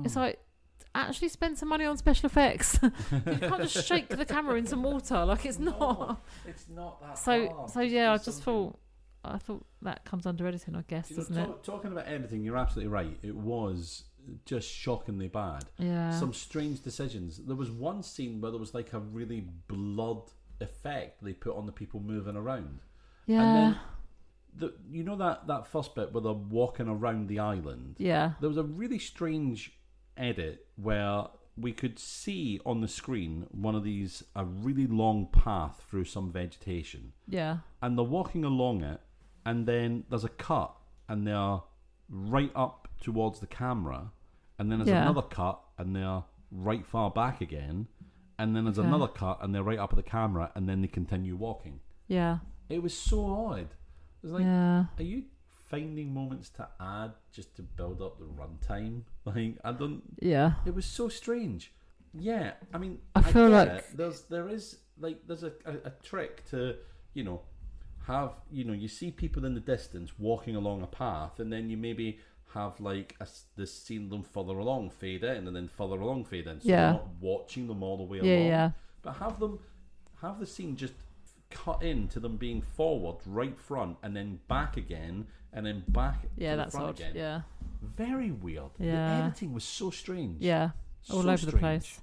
It's like, actually spend some money on special effects. You can't just shake the camera in some water. Like it's not that so yeah, I thought that comes under editing, I guess, doesn't it? Talking about editing, you're absolutely right. It was just shockingly bad. Yeah. Some strange decisions. There was one scene where there was like a really blood effect they put on the people moving around. Yeah. And then, you know that first bit where they're walking around the island? Yeah. There was a really strange edit where we could see on the screen a really long path through some vegetation. Yeah. And they're walking along it, and then there's a cut, and they're right up towards the camera, and then there's another cut, and they're right far back again, and then there's another cut, and they're right up at the camera, and then they continue walking. Yeah. It was so odd. It was like, are you finding moments to add just to build up the runtime? Like, I don't. Yeah. It was so strange. Yeah, I mean, I feel like there is a trick to, you know, have, you know, you see people in the distance walking along a path, and then you maybe have like the scene them further along fade in, and then further along fade in, so you're not watching them all the way along. Yeah. But have the scene just cut into them being forward, right front, and then back again, and then back. Yeah, that's front odd. Again. Yeah. Very weird. Yeah. The editing was so strange. Yeah. All over the place.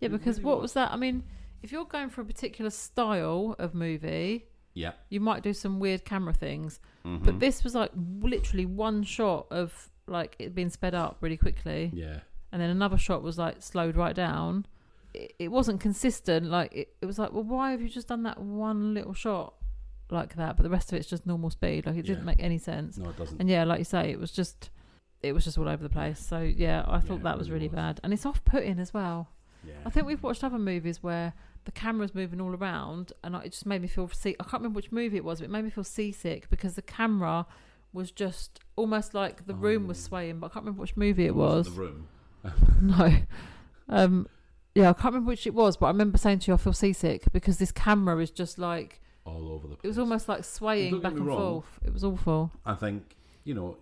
Yeah, because really what was that? I mean, if you're going for a particular style of movie, you might do some weird camera things. Mm-hmm. But this was like literally one shot of like it being sped up really quickly. Yeah. And then another shot was like slowed right down. It wasn't consistent. Like it was like, well, why have you just done that one little shot like that? But the rest of it's just normal speed. Like it didn't make any sense. No, it doesn't. And yeah, like you say, it was just all over the place. So yeah, I thought that was really bad, and it's off-putting as well. Yeah. I think we've watched other movies where the camera's moving all around, and it just made me feel I can't remember which movie it was, but it made me feel seasick because the camera was just almost like the room was swaying. But I can't remember which movie it was. The room. No. Yeah, I can't remember which it was, but I remember saying to you, I feel seasick because this camera is just like all over the place. It was almost like swaying back and forth. It was awful. I think, you know,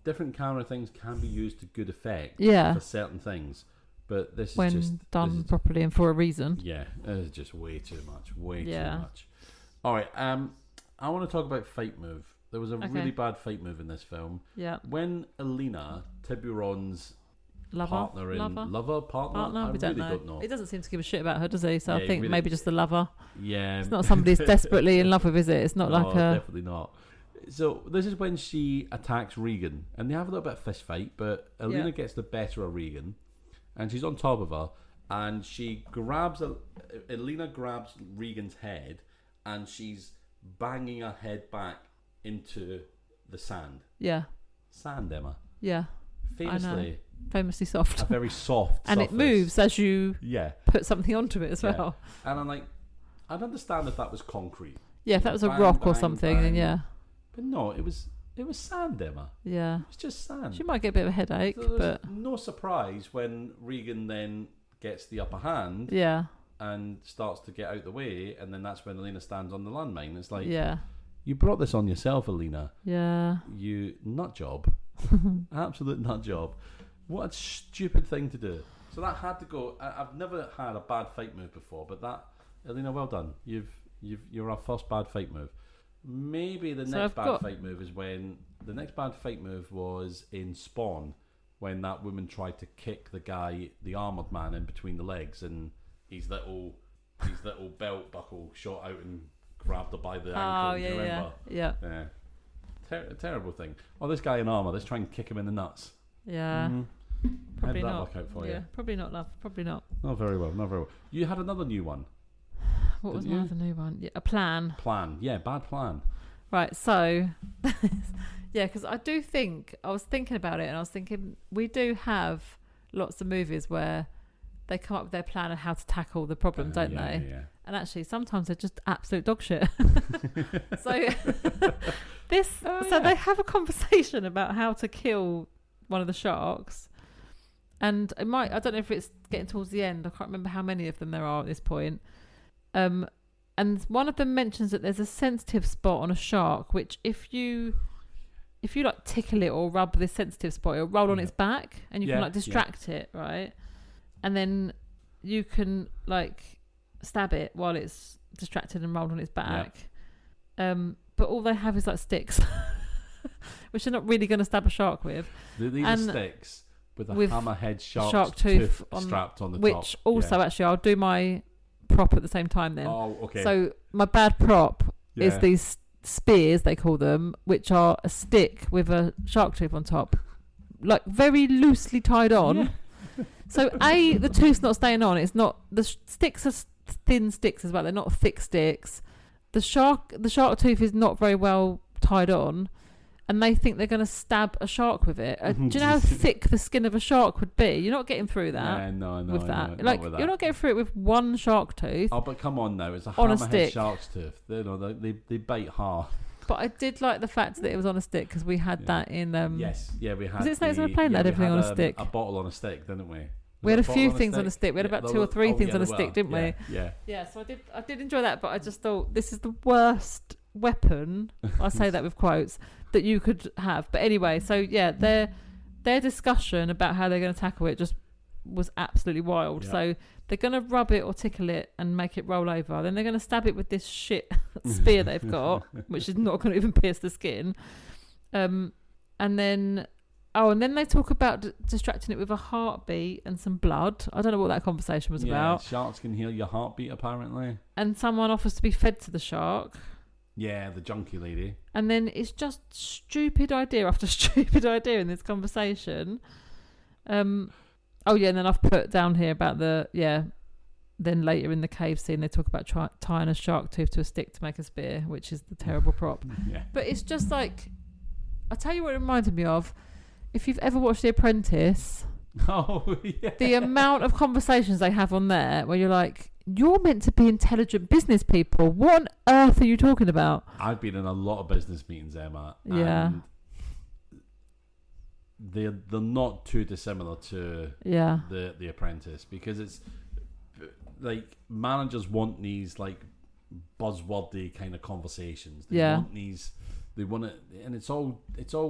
different camera things can be used to good effect for certain things, but this is just done properly and for a reason. Yeah, it's just way too much. Way too much. All right, I want to talk about fight move. There was a really bad fight move in this film. Yeah. When Alina, Tiburon's partner, I really don't know. He doesn't seem to give a shit about her, does he? So I think really, maybe just the lover. Yeah. It's not somebody who's desperately in love with, is it? It's not like a... definitely not. So this is when she attacks Regan, and they have a little bit of fist fight, but Alina gets the better of Regan, and she's on top of her, and Alina grabs Regan's head, and she's banging her head back into the sand. Yeah. Sand, Emma. Yeah. Famously soft. A very soft and surface. It moves as you put something onto it as well. And I'm like, I'd understand if that was concrete. Yeah, if that was a rock or something, then But no, it was sand, Emma. Yeah. It's just sand. She might get a bit of a headache, so but no surprise when Regan then gets the upper hand. Yeah. And starts to get out the way, and then that's when Alina stands on the landmine. It's like, you brought this on yourself, Alina. Yeah. You nut job. Absolute nut job. What a stupid thing to do. So that had to go. I've never had a bad fight move before, but that, Alina, well done. You're our first bad fight move. Maybe the next bad fight move is when the next bad fight move was in Spawn, when that woman tried to kick the guy, the armored man, in between the legs, and his little belt buckle shot out and grabbed her by the ankle. Oh, yeah, do you remember? Yeah. Terrible thing. Oh, this guy in armor. Let's try and kick him in the nuts. Yeah. Mm-hmm. Probably not. How did that work out for you? Probably not, love. Probably not. Not very well. You had another new one. What was my other new one? Yeah, a plan. Yeah, bad plan. Right, so because I do think I was thinking about it, and I was thinking we do have lots of movies where they come up with their plan and how to tackle the problem, don't they? Yeah. And actually, sometimes they're just absolute dog shit. So they have a conversation about how to kill one of the sharks, and I don't know if it's getting towards the end. I can't remember how many of them there are at this point. And one of them mentions that there's a sensitive spot on a shark, which if you like tickle it or rub this sensitive spot, it'll roll on its back, and you can like distract it, right? And then you can like stab it while it's distracted and rolled on its back. But all they have is like sticks, which they're not really going to stab a shark with. These are sticks with a hammerhead shark tooth strapped on the top. Which also, actually, I'll do my prop at the same time then. Oh, okay. So my bad prop is these spears, they call them, which are a stick with a shark tooth on top, like very loosely tied on. Yeah. So the tooth's not staying on. It's not, the sticks are thin sticks as well. They're not thick sticks. The shark tooth is not very well tied on, and they think they're going to stab a shark with it. Do you know how thick the skin of a shark would be? You're not getting through that. Yeah, no, with that. No, like with that. You're not getting through it with one shark tooth. Oh, but come on now, it's a on a hammerhead stick. shark's tooth. They bite hard. But I did like the fact that it was on a stick because we had that in. Yes, yeah, we had. Was it Snakes on a Plane that had everything on a stick? A bottle on a stick, didn't we? We had a few things on a stick. We had about 2 or 3 things on a stick, didn't we? Yeah. Yeah. So I did enjoy that, but I just thought this is the worst weapon. I say that with quotes that you could have. But anyway, so yeah, their discussion about how they're going to tackle it just was absolutely wild. Yeah. So they're going to rub it or tickle it and make it roll over. Then they're going to stab it with this shit spear they've got, which is not going to even pierce the skin. And then they talk about distracting it with a heartbeat and some blood. I don't know what that conversation was about. Sharks can hear your heartbeat, apparently. And someone offers to be fed to the shark. Yeah, the junkie lady. And then it's just stupid idea after stupid idea in this conversation. And then I've put down here about then later in the cave scene, they talk about tying a shark tooth to a stick to make a spear, which is the terrible prop. Yeah. But it's just like, I'll tell you what it reminded me of. If you've ever watched The Apprentice, the amount of conversations they have on there where you're like, you're meant to be intelligent business people. What on earth are you talking about? I've been in a lot of business meetings, Emma. Yeah. And they're not too dissimilar to the Apprentice, because it's like managers want these like buzzwordy kind of conversations. They want these. They want it, and it's all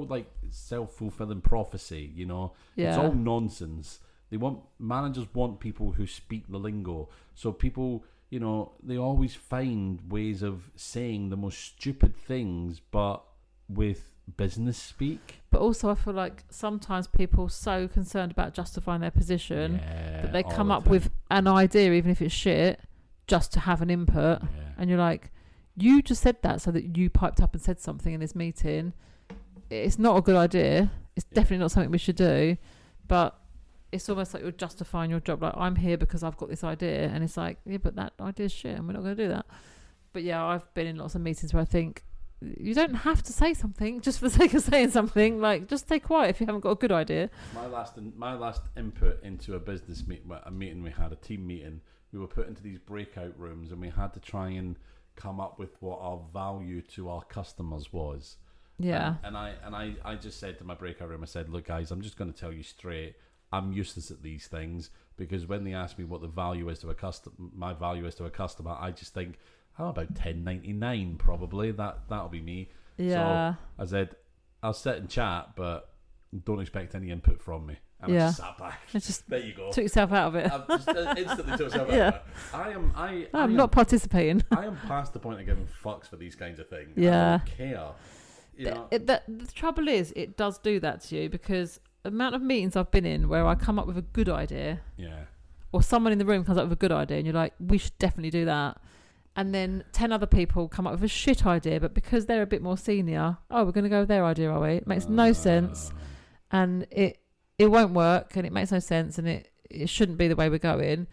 like self-fulfilling prophecy, you know. Yeah. It's all nonsense. Managers want people who speak the lingo. So people, you know, they always find ways of saying the most stupid things, but with business speak. But also, I feel like sometimes people are so concerned about justifying their position that they come up with an idea, even if it's shit, just to have an input. Yeah. And you're like, you just said that so that you piped up and said something in this meeting. It's not a good idea. It's definitely not something we should do. But it's almost like you're justifying your job. Like, I'm here because I've got this idea. And it's like, yeah, but that idea's shit and we're not going to do that. But yeah, I've been in lots of meetings where I think, you don't have to say something just for the sake of saying something. Like, just stay quiet if you haven't got a good idea. My last input into a business meeting we had, a team meeting, we were put into these breakout rooms and we had to try and come up with what our value to our customers was. Yeah. And I just said to my breakout room, I said, look guys, I'm just going to tell you straight, I'm useless at these things, because when they ask me what the value is to a customer, my value is to a customer, I just think, about $10.99 probably. That'll be me. Yeah. So I said, I'll sit and chat, but don't expect any input from me. And I just sat back. There you go. Took yourself out of it. I've just instantly took myself out of it. I'm not participating. I am past the point of giving fucks for these kinds of things. Yeah. I don't care. You know? The trouble is, it does do that to you, because the amount of meetings I've been in where I come up with a good idea, or someone in the room comes up with a good idea, and you're like, we should definitely do that. And then 10 other people come up with a shit idea, but because they're a bit more senior, we're going to go with their idea, are we? It makes no sense. And it won't work, and it makes no sense, and it shouldn't be the way we're going.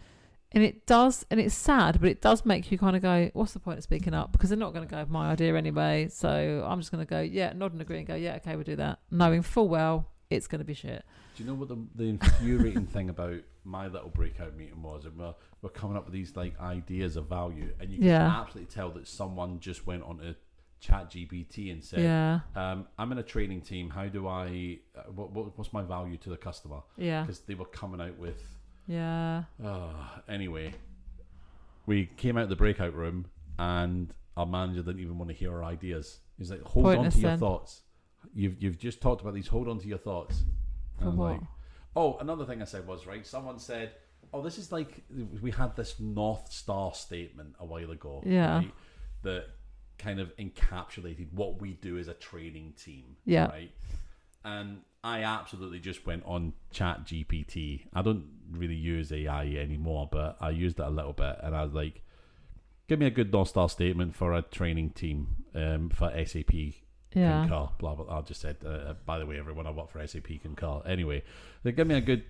And it does, and it's sad, but it does make you kind of go, what's the point of speaking up? Because they're not going to go with my idea anyway. So I'm just going to go, nod and agree and go, okay, we'll do that. Knowing full well it's going to be shit. Do you know what the infuriating thing about my little breakout meeting was? And we're coming up with these like ideas of value, and you can absolutely tell that someone just went onto ChatGPT and said, I'm in a training team. How do I? What's my value to the customer? Yeah, because they were coming out with. Yeah. Anyway, we came out of the breakout room, and our manager didn't even want to hear our ideas. He's like, "Hold on to your thoughts. You've just talked about these. Hold on to your thoughts." For what? Like, another thing I said was, right, someone said, this is like, we had this North Star statement a while ago, right, that kind of encapsulated what we do as a training team, right? And I absolutely just went on ChatGPT. I don't really use AI anymore, but I used it a little bit, and I was like, give me a good North Star statement for a training team for SAP Concur, blah blah. I just said, by the way, everyone, I work for SAP Concur. Anyway, they give me a good.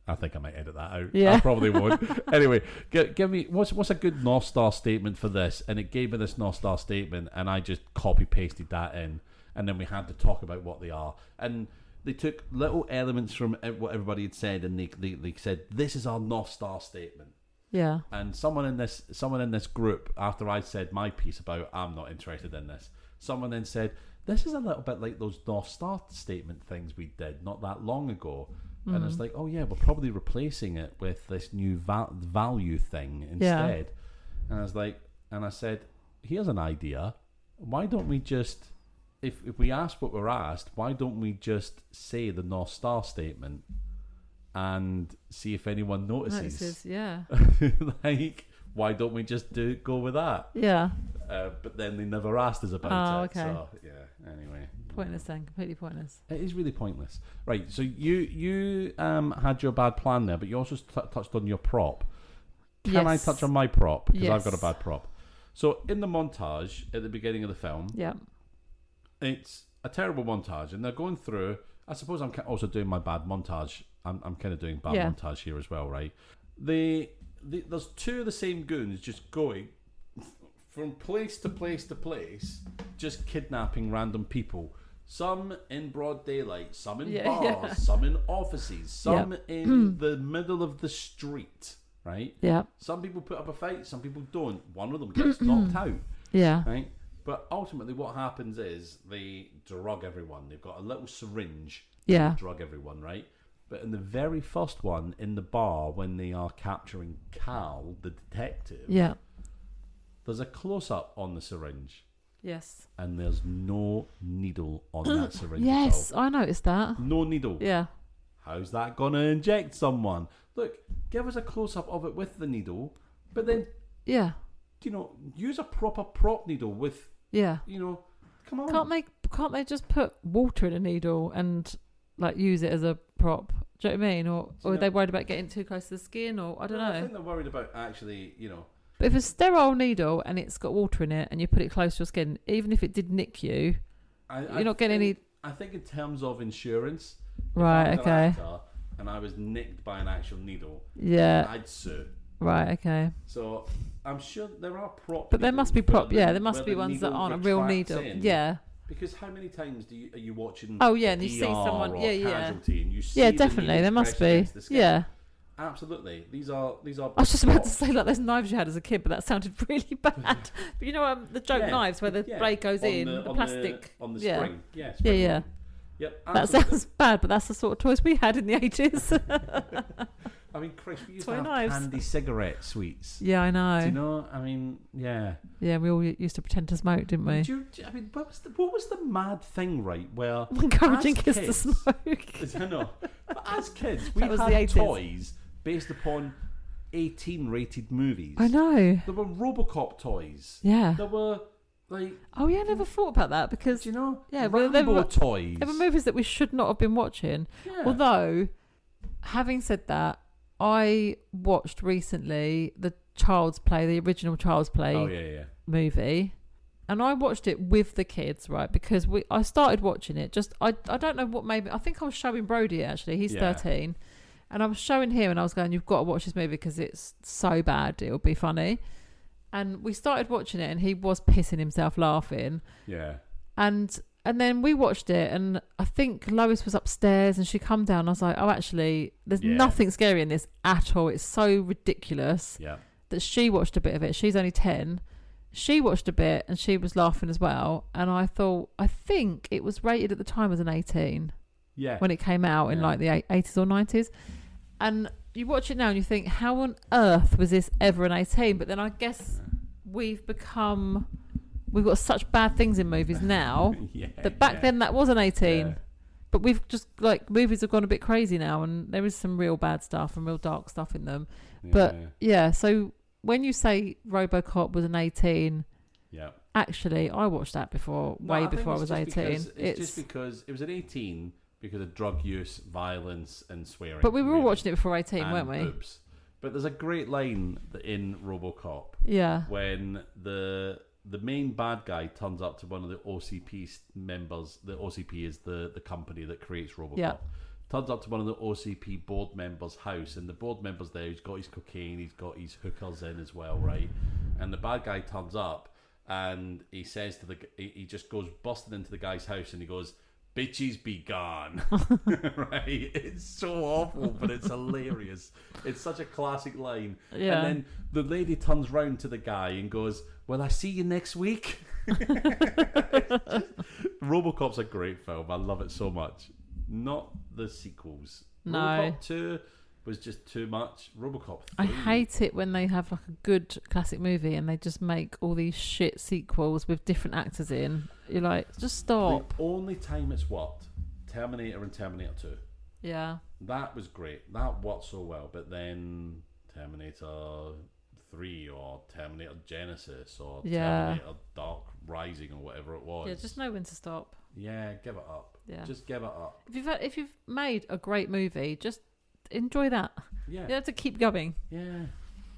I think I might edit that out. Yeah. I probably won't. Anyway, give me what's a good North Star statement for this, and it gave me this North Star statement, and I just copy pasted that in, and then we had to talk about what they are. And they took little elements from what everybody had said, and they said, this is our North Star statement. Yeah. And someone in this group, after I said my piece about I'm not interested in this, someone then said, this is a little bit like those North Star statement things we did not that long ago. And it's like, oh yeah, we're probably replacing it with this new value thing instead. And I was like, and I said, here's an idea. Why don't we just, if we ask what we're asked, why don't we just say the North Star statement and see if anyone notices? Yeah. Like, why don't we just go with that? Yeah. But then they never asked us about it. Okay. So yeah. Anyway. Pointless then. Completely pointless. It is really pointless. Right. So you had your bad plan there, but you also touched on your prop. Can I touch on my prop? Because I've got a bad prop. So in the montage at the beginning of the film, it's a terrible montage, and they're going through. I suppose I'm also doing my bad montage. I'm kind of doing bad montage here as well, right? There's two of the same goons just going from place to place to place, just kidnapping random people. Some in broad daylight, some in bars, some in offices, some in the middle of the street, right? Yeah. Some people put up a fight, some people don't. One of them gets knocked out. Yeah. Right? But ultimately what happens is they drug everyone. They've got a little syringe. Yeah. To drug everyone, right? But in the very first one, in the bar, when they are capturing Cal, the detective, there's a close-up on the syringe. Yes. And there's no needle on that syringe. Yes, I noticed that. No needle. Yeah. How's that going to inject someone? Look, give us a close-up of it with the needle, but then, use a proper prop needle with, come on. Can't they just put water in a needle and like use it as a prop? Do you know what I mean? Or are they worried about getting too close to the skin? Or I don't know. I think they're worried about actually, But if a sterile needle and it's got water in it and you put it close to your skin, even if it did nick you, you're not getting any. I think in terms of insurance, right? Okay. And I was nicked by an actual needle. Yeah. I'd sue. Right. Okay. So I'm sure there are prop. But there must be prop. There must be ones that aren't a real needle. Yeah. Because how many times are you watching? Oh yeah, and you see someone. Casualty, and you see definitely there must be. Yeah. Absolutely, these are. I was just about to say like those knives you had as a kid, but that sounded really bad. But you know the joke knives where the blade goes in, the plastic on the spring. Yeah. Yep. Absolutely. That sounds bad, but that's the sort of toys we had in the 80s. I mean, Chris, we used to have candy cigarette sweets. Yeah, I know. Do you know? I mean, yeah. Yeah, we all used to pretend to smoke, didn't we? What was the mad thing, right? Where encouraging kids to smoke. I know. But as kids, we had toys based upon 18-rated movies. I know. There were RoboCop toys. Yeah. There were like. Oh yeah, I never thought about that because. Do you know? Yeah, Rambo toys. There were movies that we should not have been watching. Yeah. Although, having said that, I watched recently the Child's Play, the original Child's Play movie, and I watched it with the kids, right? Because I started watching it. I don't know what made me. I think I was showing Brody it, actually. He's 13, and I was showing him, and I was going, "You've got to watch this movie because it's so bad. It'll be funny." And we started watching it, and he was pissing himself laughing. Yeah. And then we watched it, and I think Lois was upstairs, and she come down. And I was like, "Oh, actually, there's nothing scary in this at all. It's so ridiculous that she watched a bit of it. She's only 10. She watched a bit, and she was laughing as well. And I think it was rated at the time as an 18. Yeah. When it came out in like the 80s or 90s. And you watch it now, and you think, how on earth was this ever an 18? But then I guess we've got such bad things in movies now that back then that was an 18. Yeah. But we've just movies have gone a bit crazy now, and there is some real bad stuff and real dark stuff in them. Yeah. But so when you say RoboCop was an 18, actually I watched that way before I was 18. It's just because it was an 18 because of drug use, violence, and swearing. But we were all watching it before 18, weren't we? Boobs. But there's a great line in RoboCop. Yeah. When the main bad guy turns up to one of the OCP members. The OCP is the company that creates RoboCop. Yeah. Turns up to one of the OCP board members' house, and the board member's there. He's got his cocaine, he's got his hookers in as well, right? And the bad guy turns up, and he says to he just goes busting into the guy's house and he goes, "Bitches be gone." Right? It's so awful, but it's hilarious. It's such a classic line. Yeah. And then the lady turns round to the guy and goes, "Well, I see you next week." RoboCop's a great film. I love it so much. Not the sequels. No. RoboCop 2 was just too much. RoboCop 3. I hate it when they have like a good classic movie and they just make all these shit sequels with different actors in. You're like, just stop. The only time it's worked, Terminator and Terminator 2. Yeah. That was great. That worked so well. But then Terminator 3 or Terminator Genesis or Terminator Dark Rising or whatever it was. Yeah, just know when to stop. Yeah, give it up. Yeah. Just give it up. If you've made a great movie, just enjoy that. Yeah. You have to keep going. Yeah.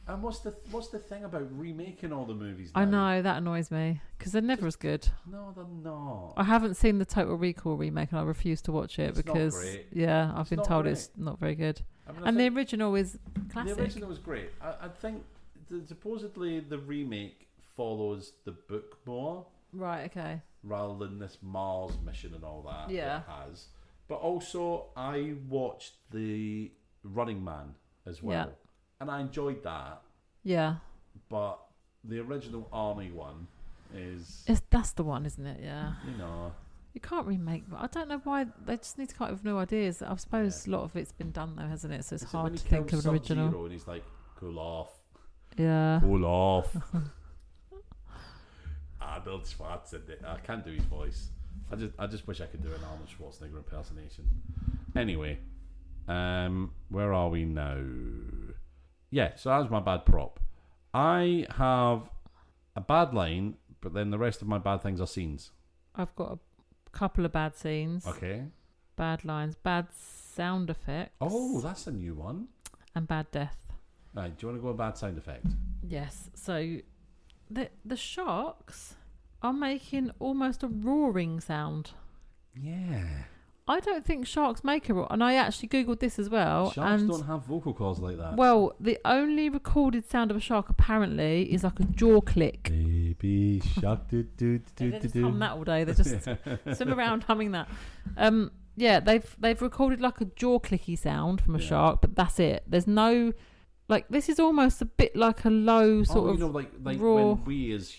And what's the thing about remaking all the movies now? I know, that annoys me because they're never as good. No, they're not. I haven't seen the Total Recall remake and I refuse to watch it because not great. Yeah, I've been told great. It's not very good. I mean, and the original is classic. The original was great. I think supposedly the remake follows the book more. Right, okay. Rather than this Mars mission and all that Yeah. it has. But also I watched the Running Man as well. Yeah. And I enjoyed that. Yeah. But the original Army one is... That's the one, isn't it? Yeah. You know... You can't remake... I don't know why... They just need to come up with new ideas. I suppose a lot of it's been done though, hasn't it? So it's hard to think of an original. And he's like, cool off. Yeah. Cool off. Arnold Schwarzenegger. I can't do his voice. I just wish I could do an Arnold Schwarzenegger impersonation. Anyway, where are we now? Yeah, so that was my bad prop. I have a bad line, but then the rest of my bad things are scenes. I've got a couple of bad scenes. Okay. Bad lines, bad sound effects. Oh, that's a new one. And bad death. Right, do you want to go with bad sound effect? Yes. So the sharks are making almost a roaring sound. Yeah. I don't think sharks make a roar. And I actually Googled this as well. Sharks don't have vocal cords like that. Well, the only recorded sound of a shark apparently is like a jaw click. Baby shark, do do do They do just do. hum that all day. They just swim around humming that. Yeah, they've recorded like a jaw clicky sound from a shark, but that's it. There's no... Like, this is almost a bit like a low sort of like raw... when we as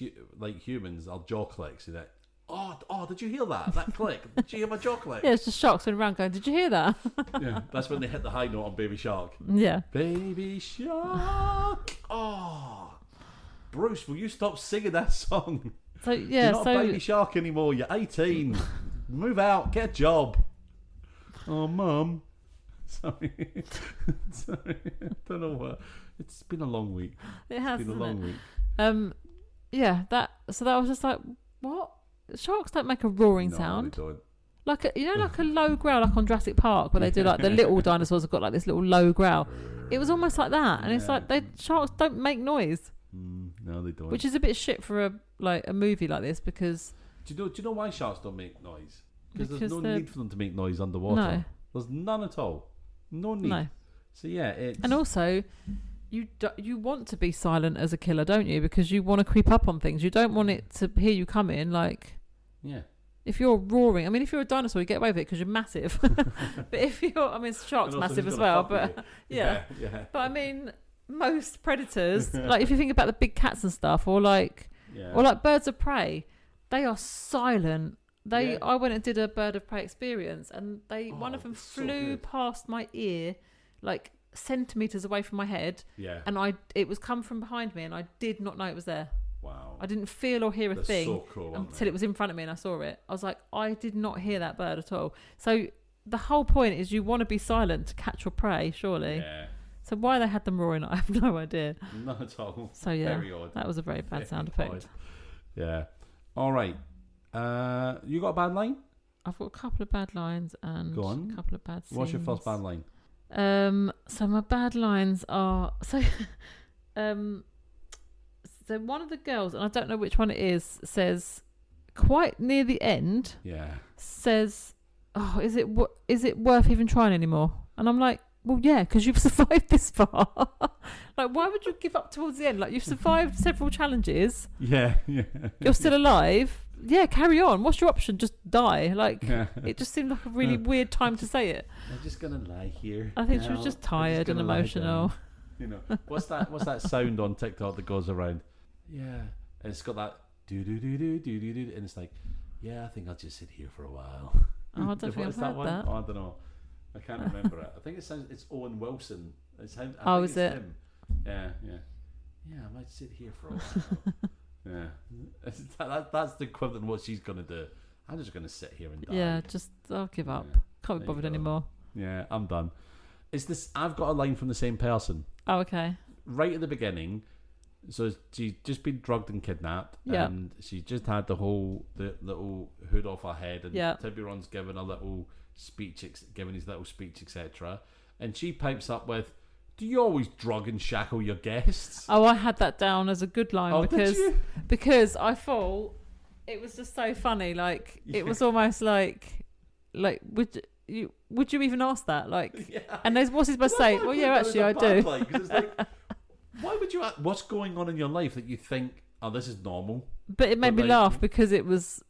humans, our jaw clicks, you're like, oh, did you hear that? That click? Did you hear my jaw click? Yeah, it's just sharks swimming around going, did you hear that? Yeah, that's when they hit the high note on Baby Shark. Yeah. Baby Shark. Oh, Bruce, will you stop singing that song? So, yeah, you're not a Baby Shark anymore. You're 18. Move out. Get a job. Oh, Mum. Sorry. I don't know what. It's been a long week. It has, been a long week. Yeah, that was just like, what? Sharks don't make a roaring sound. They don't. Like like a low growl, like on Jurassic Park, where they do like the little dinosaurs have got like this little low growl. It was almost like that, and it's like sharks don't make noise. No, they don't. Which is a bit shit for a movie like this because. Do you know why sharks don't make noise? Because there's no they're... need for them to make noise underwater. No. There's none at all. No need. No. So yeah, it's... And also, you want to be silent as a killer, don't you? Because you want to creep up on things. You don't want it to hear you come in. Like, yeah. If you're roaring, I mean, if you're a dinosaur, you get away with it because you're massive. But if you're, I mean, shark's massive as well. But yeah. But I mean, most predators, like if you think about the big cats and stuff, or like birds of prey, they are silent. I went and did a bird of prey experience, and one of them flew past my ear, like centimeters away from my head. Yeah. And it was come from behind me, and I did not know it was there. Wow. I didn't feel or hear a thing so cool, until it was in front of me and I saw it. I was like, I did not hear that bird at all. So the whole point is you want to be silent to catch your prey, surely. Yeah. So why they had them roaring, I have no idea. Not at all. So yeah, very odd. That was a very bad sound effect. Odd. Yeah. All right. You got a bad line? I've got a couple of bad lines and a couple of bad scenes. What's your first bad line? So my bad lines are so one of the girls, and I don't know which one it is, says quite near the end. Yeah. Says, "Oh, is it worth even trying anymore?" And I'm like, well, yeah, because you've survived this far. Like, why would you give up towards the end? Like, you've survived several challenges. Yeah. You're still alive. Yeah, carry on. What's your option? Just die. Like, it just seemed like a really weird time to say it. I'm just gonna lie here. I think she was just tired and emotional. You know, what's that sound on TikTok that goes around? Yeah, and it's got that do do do do do do do, and it's like, yeah, I think I'll just sit here for a while. Oh, I don't think I've heard that. Oh, I don't know. I can't remember it. I think it's Owen Wilson. Is it? Him. Yeah. I might sit here for a while. Yeah, that's the equivalent of what she's gonna do. I'm just gonna sit here and die. Yeah, I'll give up. Can't be bothered anymore. Yeah, I'm done. It's this. I've got a line from the same person. Oh, okay. Right at the beginning, so she's just been drugged and kidnapped, and she just had the little hood off her head, and Tiburon's giving a little speech, giving his little speech, etc. And she pipes up with, "Do you always drug and shackle your guests?" Oh, I had that down as a good line because I thought it was just so funny. Like it was almost like would you even ask that? Like, and what's he supposed to say? Well, yeah, actually, I do. Like, 'cause it's like, why would you? What's going on in your life that you think, oh, this is normal? But it made me laugh because it was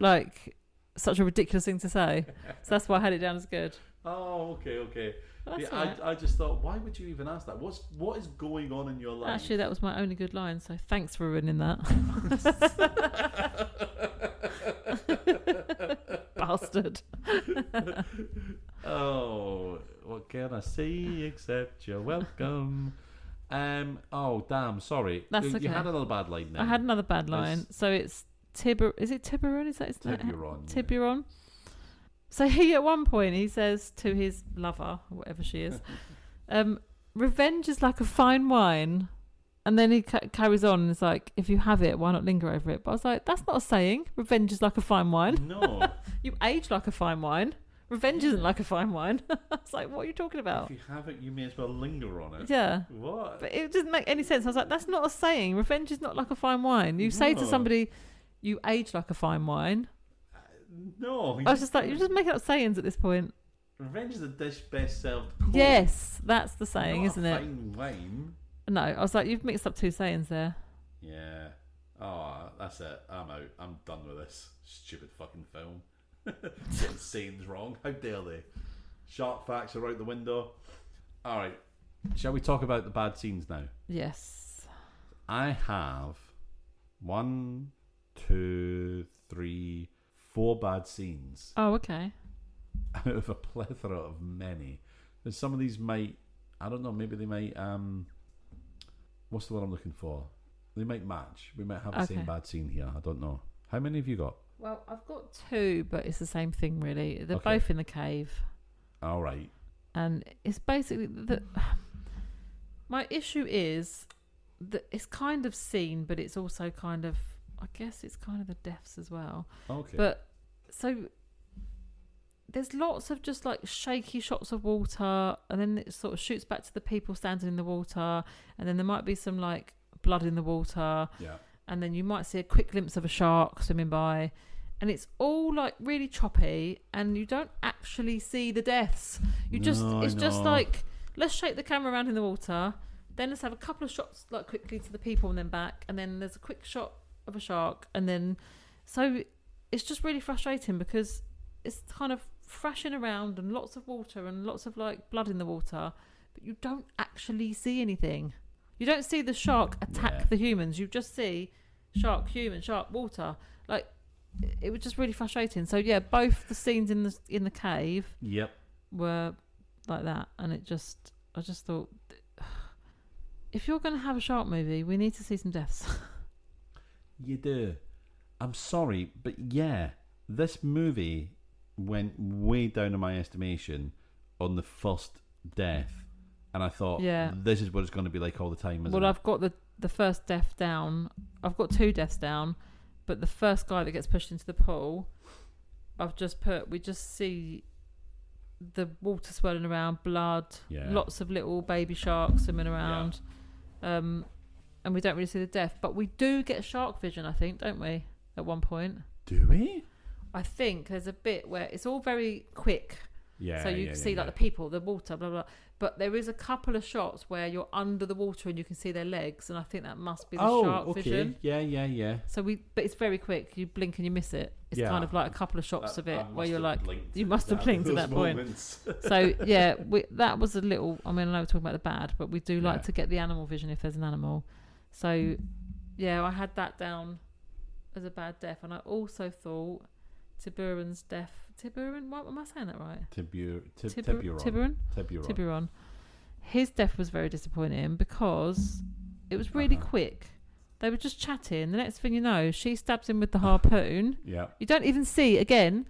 like such a ridiculous thing to say. So that's why I had it down as good. Oh, okay. That's I just thought, why would you even ask that? What is going on in your life? Actually, that was my only good line. So thanks for ruining that. Bastard. Oh, what can I say except you're welcome? Oh, damn, sorry. That's okay. You had another bad line then. I had another bad line. So it's Is it Tiburon? Is that his name? Tiburon. So at one point he says to his lover, whatever she is, revenge is like a fine wine. And then he carries on and is like, if you have it, why not linger over it? But I was like, that's not a saying. Revenge is like a fine wine. No. You age like a fine wine. Revenge isn't like a fine wine. I was like, what are you talking about? If you have it, you may as well linger on it. Yeah. What? But it doesn't make any sense. I was like, that's not a saying. Revenge is not like a fine wine. You say to somebody, you age like a fine wine. No. I was just like, you're just making up sayings at this point. Revenge is a dish best served cold. Yes, that's the saying, isn't it? Fine wine. No, I was like, you've mixed up two sayings there. Yeah. Oh, that's it. I'm out. I'm done with this stupid fucking film. Getting sayings wrong. How dare they? Sharp facts are out the window. Alright. Shall we talk about the bad scenes now? Yes. I have 1, 2, 3, 4 bad scenes. Oh, okay. Out of a plethora of many. And some of these might, I don't know, maybe they might, what's the word I'm looking for? They might match. We might have the same bad scene here. I don't know. How many have you got? Well, I've got 2, but it's the same thing, really. They're both in the cave. All right. And it's basically my issue is that it's kind of seen, but it's also kind of, I guess it's kind of the deaths as well. Okay. But so there's lots of just like shaky shots of water, and then it sort of shoots back to the people standing in the water, and then there might be some like blood in the water. Yeah. And then you might see a quick glimpse of a shark swimming by, and it's all like really choppy, and you don't actually see the deaths. It's just like, let's shake the camera around in the water, then let's have a couple of shots like quickly to the people and then back, and then there's a quick shot of a shark, and then so it's just really frustrating because it's kind of thrashing around and lots of water and lots of like blood in the water, but you don't actually see anything. You don't see the shark attack the humans. You just see shark, human, shark, water. Like, it was just really frustrating. So yeah, both the scenes in the cave were like that, and I just thought, if you're going to have a shark movie, we need to see some deaths. You do. I'm sorry, but yeah, this movie went way down in my estimation on the first death. And I thought, this is what it's going to be like all the time, isn't it? I've got the first death down. I've got 2 deaths down. But the first guy that gets pushed into the pool, we just see the water swirling around, blood, lots of little baby sharks swimming around. And we don't really see the death. But we do get shark vision, I think, don't we? At one point. Do we? I think there's a bit where it's all very quick. Yeah. So you see like the people, the water, blah, blah. But there is a couple of shots where you're under the water and you can see their legs, and I think that must be the shark vision. Yeah. So but it's very quick. You blink and you miss it. It's kind of like a couple of shots of it where you're like, you must have blinked at that point. So yeah, that was a little. I mean, I know we're talking about the bad, but we do like to get the animal vision if there's an animal. So yeah, I had that down as a bad death, and I also thought Tiburon's death. Tiburon? What am I saying that right? Tiburon. His death was very disappointing because it was really quick. They were just chatting. The next thing you know, she stabs him with the harpoon. Yeah. You don't even see again.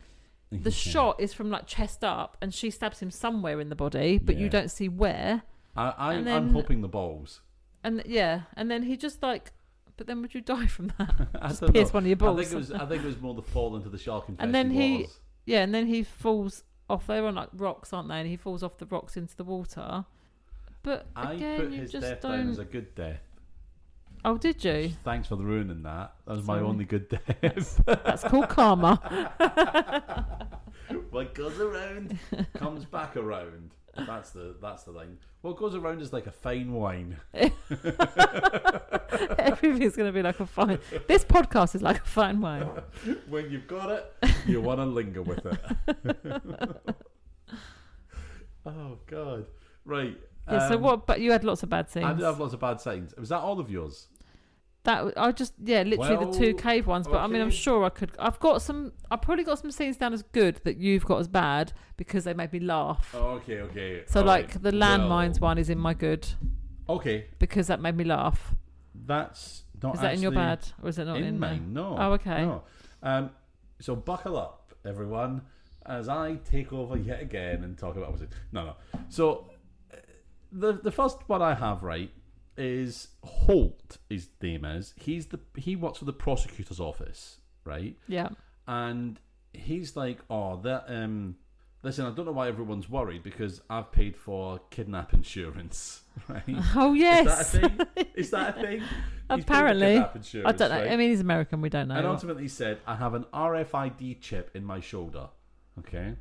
The shot is from like chest up, and she stabs him somewhere in the body, but you don't see where. I'm hoping the balls. And then he just like. But then would you die from that? Just pierce one of your balls. I think it was more the fall into the shark infested and then waters. And then he falls off. They're on like rocks, aren't they? And he falls off the rocks into the water. But again, I put his death down as a good death. Oh, did you? Thanks for ruining that. That was my only good death. That's called karma. What goes around comes back around. That's the thing. What goes around is like a fine wine. Everything's going to be like a fine. This podcast is like a fine wine. When you've got it, you want to linger with it. Oh God! Right. Yeah. So what? But you had lots of bad scenes. I did have lots of bad scenes. Was that all of yours? That I just literally the two cave ones. But I mean, I'm sure I could. I've probably got some scenes down as good that you've got as bad because they made me laugh. Oh, okay. So all like the landmines one is in my good. Okay. Because that made me laugh. That's not. Is that in your bad, or is it not in mine? No. Oh, okay. No. So buckle up, everyone, as I take over yet again and talk about what's it. No. So the first one I have is Holt. His name is. He works for the prosecutor's office, right? Yeah. And he's like, listen, I don't know why everyone's worried because I've paid for kidnap insurance, right? Oh yes. Is that a thing? Apparently. I don't know. Right? I mean, he's American. We don't know. And ultimately, he said, "I have an RFID chip in my shoulder." Okay.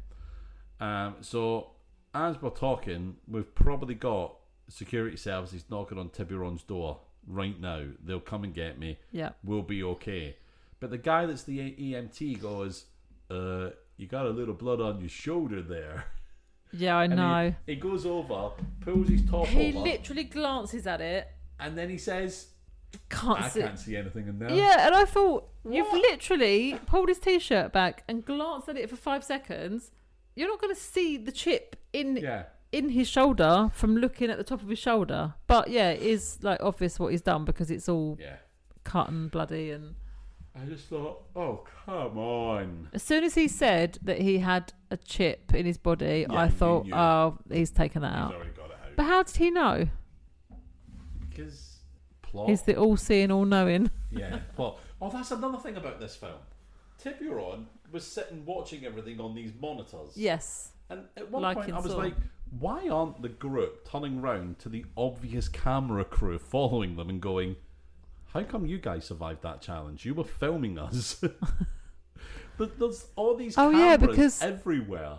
So as we're talking, we've probably got security services knocking on Tiburon's door right now. They'll come and get me. Yeah. We'll be okay. But the guy that's the EMT goes, you got a little blood on your shoulder there. Yeah, I know. He goes over, pulls his top over. He literally glances at it. And then he says, I can't see anything in there. Yeah, and I thought, you've literally pulled his t-shirt back and glanced at it for 5 seconds. You're not going to see the chip in his shoulder from looking at the top of his shoulder. But yeah, it is like obvious what he's done because it's all cut and bloody. And I just thought, oh, come on. As soon as he said that he had a chip in his body, I thought, oh, he's taken that out. He's already got it out. But how did he know? Because plot. He's the all-seeing, all-knowing. Yeah, plot. Oh, that's another thing about this film. Tiburon was sitting watching everything on these monitors. Yes. And at one point I was like, why aren't the group turning round to the obvious camera crew following them and going, how come you guys survived that challenge? You were filming us. There's all these cameras everywhere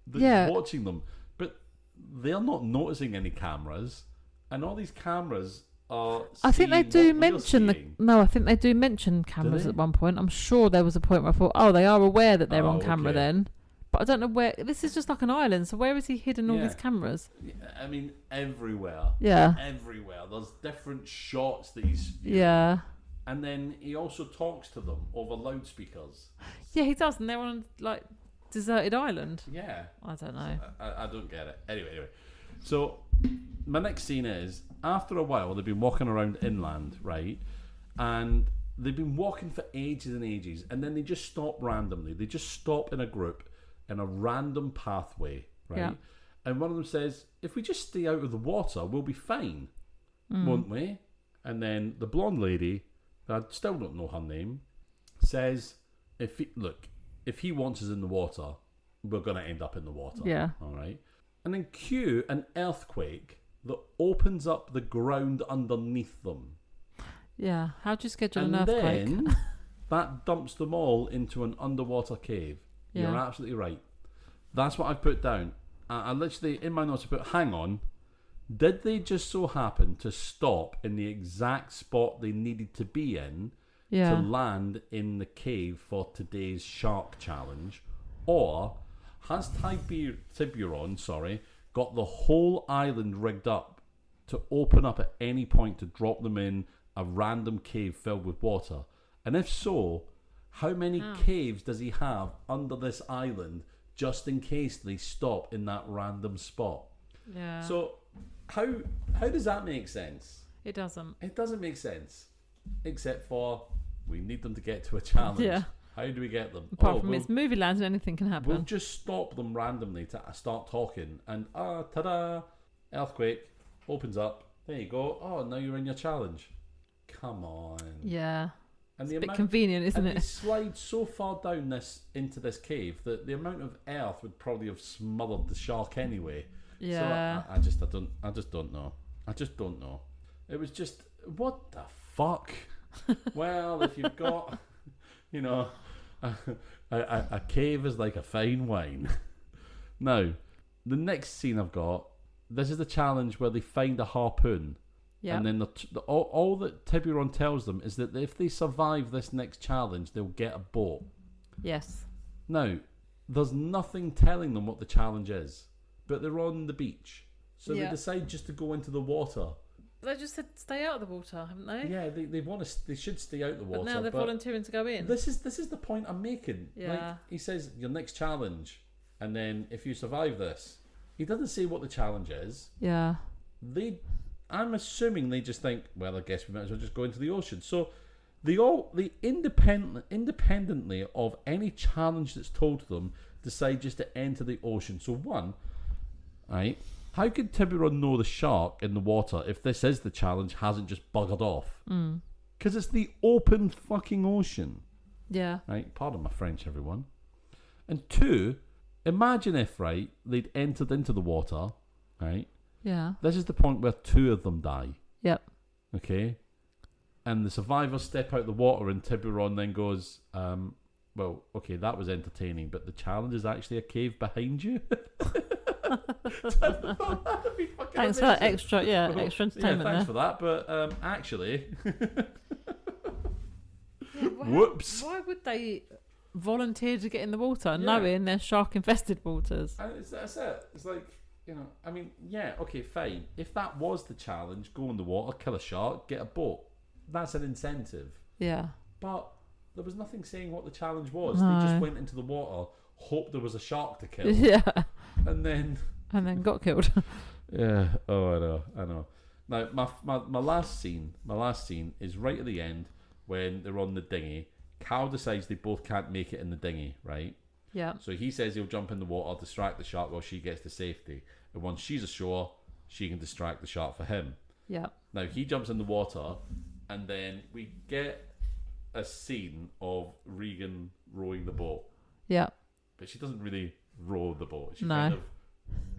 that's watching them. But they're not noticing any cameras. And all these cameras are I think they do mention I think they do mention cameras at one point. I'm sure there was a point where I thought, oh, they are aware that they're on camera then. But I don't know where. This is just like an island, so where has he hidden all these cameras? I mean, everywhere. Yeah. Everywhere. There's different shots that he's... And then he also talks to them over loudspeakers. Yeah, he does, and they're on, like, deserted island. Yeah. I don't know. I don't get it. Anyway. So, my next scene is, after a while, they've been walking around inland, right? And they've been walking for ages and ages, and then they just stop randomly. They just stop in a group in a random pathway, right? Yeah. And one of them says, if we just stay out of the water, we'll be fine, won't we? And then the blonde lady, I still don't know her name, says, if he wants us in the water, we're going to end up in the water. Yeah. All right? And then cue an earthquake that opens up the ground underneath them. Yeah. How do you schedule an earthquake? And then that dumps them all into an underwater cave. Yeah. You're absolutely right. That's what I've put down. I literally, in my notes, I put, hang on, did they just so happen to stop in the exact spot they needed to be in to land in the cave for today's shark challenge? Or has Tiburon, got the whole island rigged up to open up at any point to drop them in a random cave filled with water? And if so, how many caves does he have under this island just in case they stop in that random spot? Yeah. So how does that make sense? It doesn't. It doesn't make sense. Except for we need them to get to a challenge. Yeah. How do we get them? Apart from it's movie land and anything can happen. We'll just stop them randomly to start talking and ta-da, earthquake opens up. There you go. Oh, now you're in your challenge. Come on. Yeah. And it's a bit convenient, isn't it? They slide so far down into this cave that the amount of earth would probably have smothered the shark anyway. Yeah. So I just don't know. I just don't know. It was just, what the fuck? Well, if you've got, you know, a cave is like a fine wine. Now, the next scene I've got, this is the challenge where they find a harpoon. Yeah. And then all that Tiburon tells them is that if they survive this next challenge, they'll get a boat. Yes. Now, there's nothing telling them what the challenge is, but they're on the beach. So they decide just to go into the water. They just said stay out of the water, haven't they? Yeah, they should stay out of the water. But now they're volunteering to go in. This is the point I'm making. Yeah. Like, he says, your next challenge, and then if you survive this, he doesn't say what the challenge is. Yeah. I'm assuming they just think, well, I guess we might as well just go into the ocean. So they independently of any challenge that's told to them, decide just to enter the ocean. So one, right, how could Tiburon know the shark in the water if this is the challenge hasn't just buggered off? Because it's the open fucking ocean. Yeah. Right, pardon my French, everyone. And two, imagine if, right, they'd entered into the water, right? Yeah. This is the point where two of them die. Yep. Okay? And the survivors step out the water and Tiburon then goes, well, okay, that was entertaining, but the challenge is actually a cave behind you. Thanks for that extra entertainment. Yeah, thanks for that, but actually... Whoops. Why would they volunteer to get in the water knowing they're shark-infested waters? That's it. It's like... You know, I mean, yeah, okay, fine. If that was the challenge, go in the water, kill a shark, get a boat. That's an incentive. Yeah. But there was nothing saying what the challenge was. No. They just went into the water, hoped there was a shark to kill. Yeah. And then got killed. Yeah. Oh, I know. Now, my last scene is right at the end when they're on the dinghy. Cal decides they both can't make it in the dinghy, right? Yeah. So he says he'll jump in the water, distract the shark while she gets to safety. And once she's ashore, she can distract the shark for him. Yeah. Now he jumps in the water, and then we get a scene of Regan rowing the boat. Yeah. But she doesn't really row the boat. She no. kind of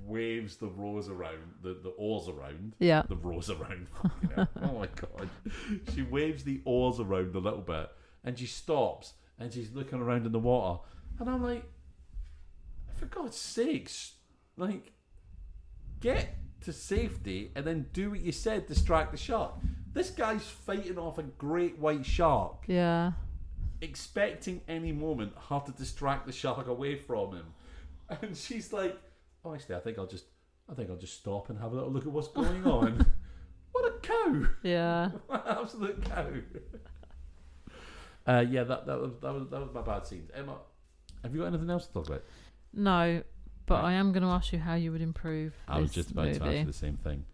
waves the rows around, the oars around. Yeah. The rows around. Oh my God. She waves the oars around a little bit, and she stops, and she's looking around in the water. And I'm like, for God's sakes, like, get to safety and then do what you said, distract the shark. This guy's fighting off a great white shark. Yeah. Expecting any moment her to distract the shark away from him. And she's like, oh, actually, I think I'll just stop and have a little look at what's going on. What a cow. Yeah. What an absolute cow. That was my bad scenes. Emma, have you got anything else to talk about? No, but I am going to ask you how you would improve this movie. I was just about to ask you the same thing.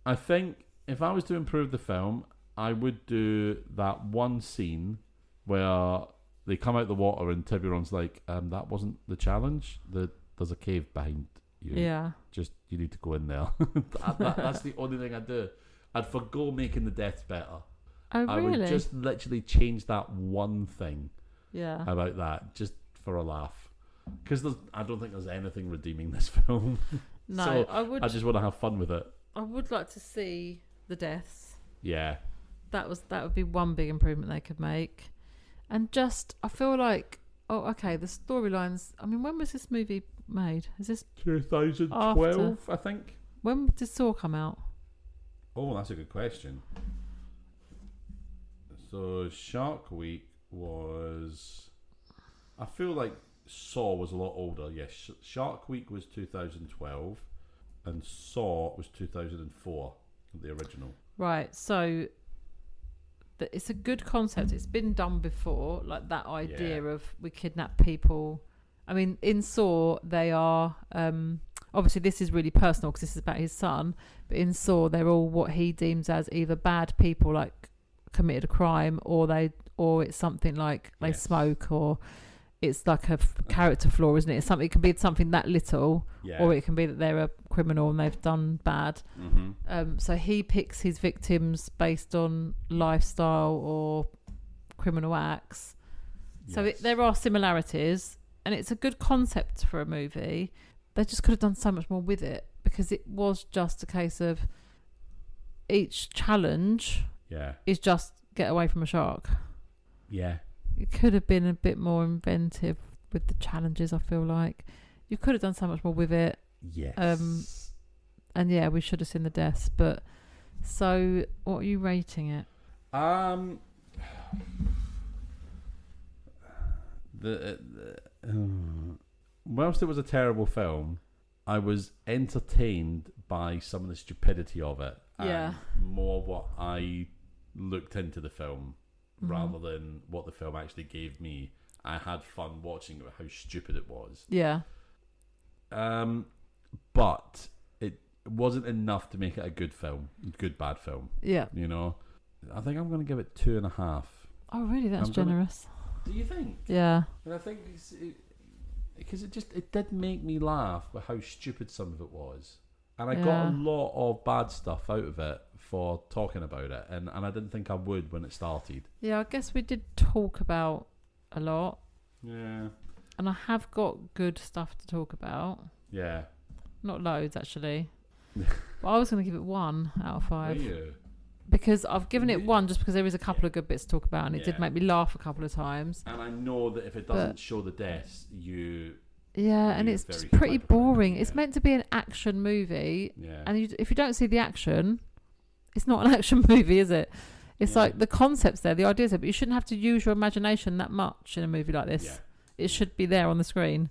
I think if I was to improve the film, I would do that one scene where they come out the water and Tiburon's like, that wasn't the challenge. There's a cave behind you. Yeah. Just, you need to go in there. That's the only thing I'd do. I'd forgo making the deaths better. Oh, really? I would just literally change that one thing. Yeah. About that, just for a laugh. Because I don't think there's anything redeeming this film. No, so I just want to have fun with it. I would like to see the deaths. Yeah. That would be one big improvement they could make. And just, I feel like, the storylines, I mean, when was this movie made? Is this 2012, I think. When did Saw come out? Oh, that's a good question. So Shark Week was... I feel like Saw was a lot older. Yes, Shark Week was 2012 and Saw was 2004, the original. Right, so it's a good concept. It's been done before, like that idea of we kidnap people. I mean, in Saw, they are... obviously, this is really personal because this is about his son. But in Saw, they're all what he deems as either bad people, like committed a crime, or it's something like they smoke, or it's like a character flaw, isn't it? It's something. It can be something that little, or it can be that they're a criminal and they've done bad. Mm-hmm. So he picks his victims based on lifestyle or criminal acts. Yes. So there are similarities, and it's a good concept for a movie. They just could have done so much more with it, because it was just a case of each challenge is just get away from a shark. Yeah. It could have been a bit more inventive with the challenges, I feel like. You could have done so much more with it. Yes. And yeah, we should have seen the deaths. But so, what are you rating it? Whilst it was a terrible film, I was entertained by some of the stupidity of it. Yeah. And more what I looked into the film rather than what the film actually gave me. I had fun watching it, how stupid it was. Yeah. But it wasn't enough to make it a good film, good bad film. Yeah. You know, I think I'm going to give it 2.5. Oh, really? That's generous. Do you think? Yeah. And I think because it did make me laugh with how stupid some of it was, and I got a lot of bad stuff out of it for talking about it, and I didn't think I would when it started. Yeah, I guess we did talk about a lot. Yeah. And I have got good stuff to talk about. Yeah. Not loads, actually. But I was going to give it 1 out of 5. Are you? Because I've given it 1 just because there is a couple of good bits to talk about, and it did make me laugh a couple of times. And I know that if it doesn't show the deaths, and it's just pretty boring. It's meant to be an action movie, and if you don't see the action, it's not an action movie, is it? It's like the concept's there, the idea's there, but you shouldn't have to use your imagination that much in a movie like this. It should be there on the screen.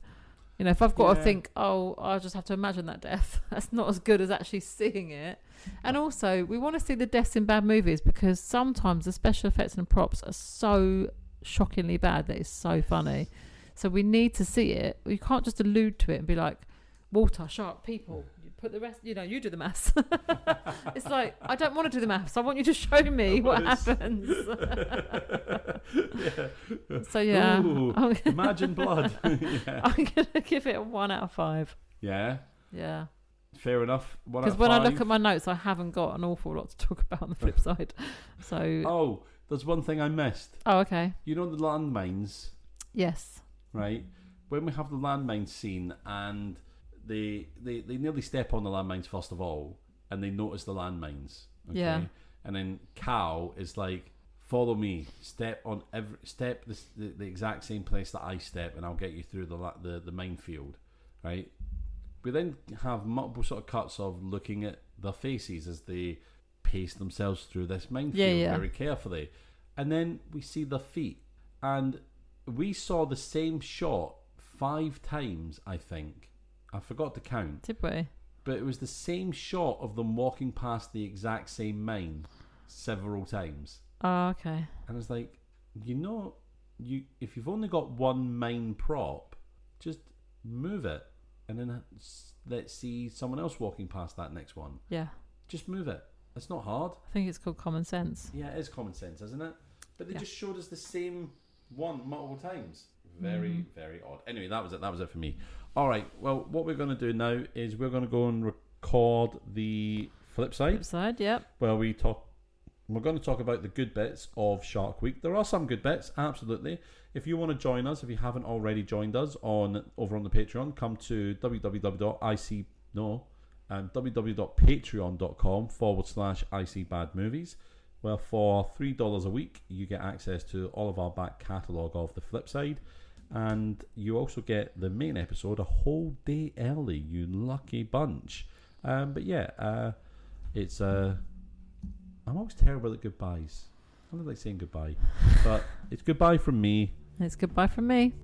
You know, if I've got to think, I'll just have to imagine that death, that's not as good as actually seeing it. And also, we want to see the deaths in bad movies because sometimes the special effects and props are so shockingly bad that it's so funny. So we need to see it. You can't just allude to it and be like, water, shark, people. You put the rest, you do the maths. It's like, I don't want to do the maths. I want you to show me what happens. So yeah. Ooh, imagine blood. I'm going to give it a 1 out of 5. Yeah? Yeah. Fair enough. Because when I look at my notes, I haven't got an awful lot to talk about on the flip side. So. Oh, there's one thing I missed. Oh, okay. You know the landmines? Yes. Right? When we have the landmine scene and they nearly step on the landmines first of all, and they notice the landmines. Okay? Yeah. And then Cal is like, follow me, step on the exact same place that I step, and I'll get you through the minefield. Right? We then have multiple sort of cuts of looking at their faces as they pace themselves through this minefield very carefully. And then we see their feet. And we saw the same shot 5 times, I think. I forgot to count. Did we? But it was the same shot of them walking past the exact same mine several times. Oh, okay. And it's like, if you've only got one mine prop, just move it. And then let's see someone else walking past that next one. Yeah. Just move it. It's not hard. I think it's called common sense. Yeah, it is common sense, isn't it? But they just showed us the same one multiple times. Very, very odd. Anyway, that was it. That was it for me. All right. Well, what we're going to do now is we're going to go and record the flip side. Flip side, yep. Where we're going to talk about the good bits of Shark Week. There are some good bits, absolutely. If you want to join us, if you haven't already joined us over on the Patreon, come to www.patreon.com/ICBadMovies, where for $3 a week you get access to all of our back catalogue of the flip side. And you also get the main episode a whole day early, you lucky bunch. But yeah, it's I'm always terrible at goodbyes. I don't like saying goodbye, but it's goodbye from me. It's goodbye from me.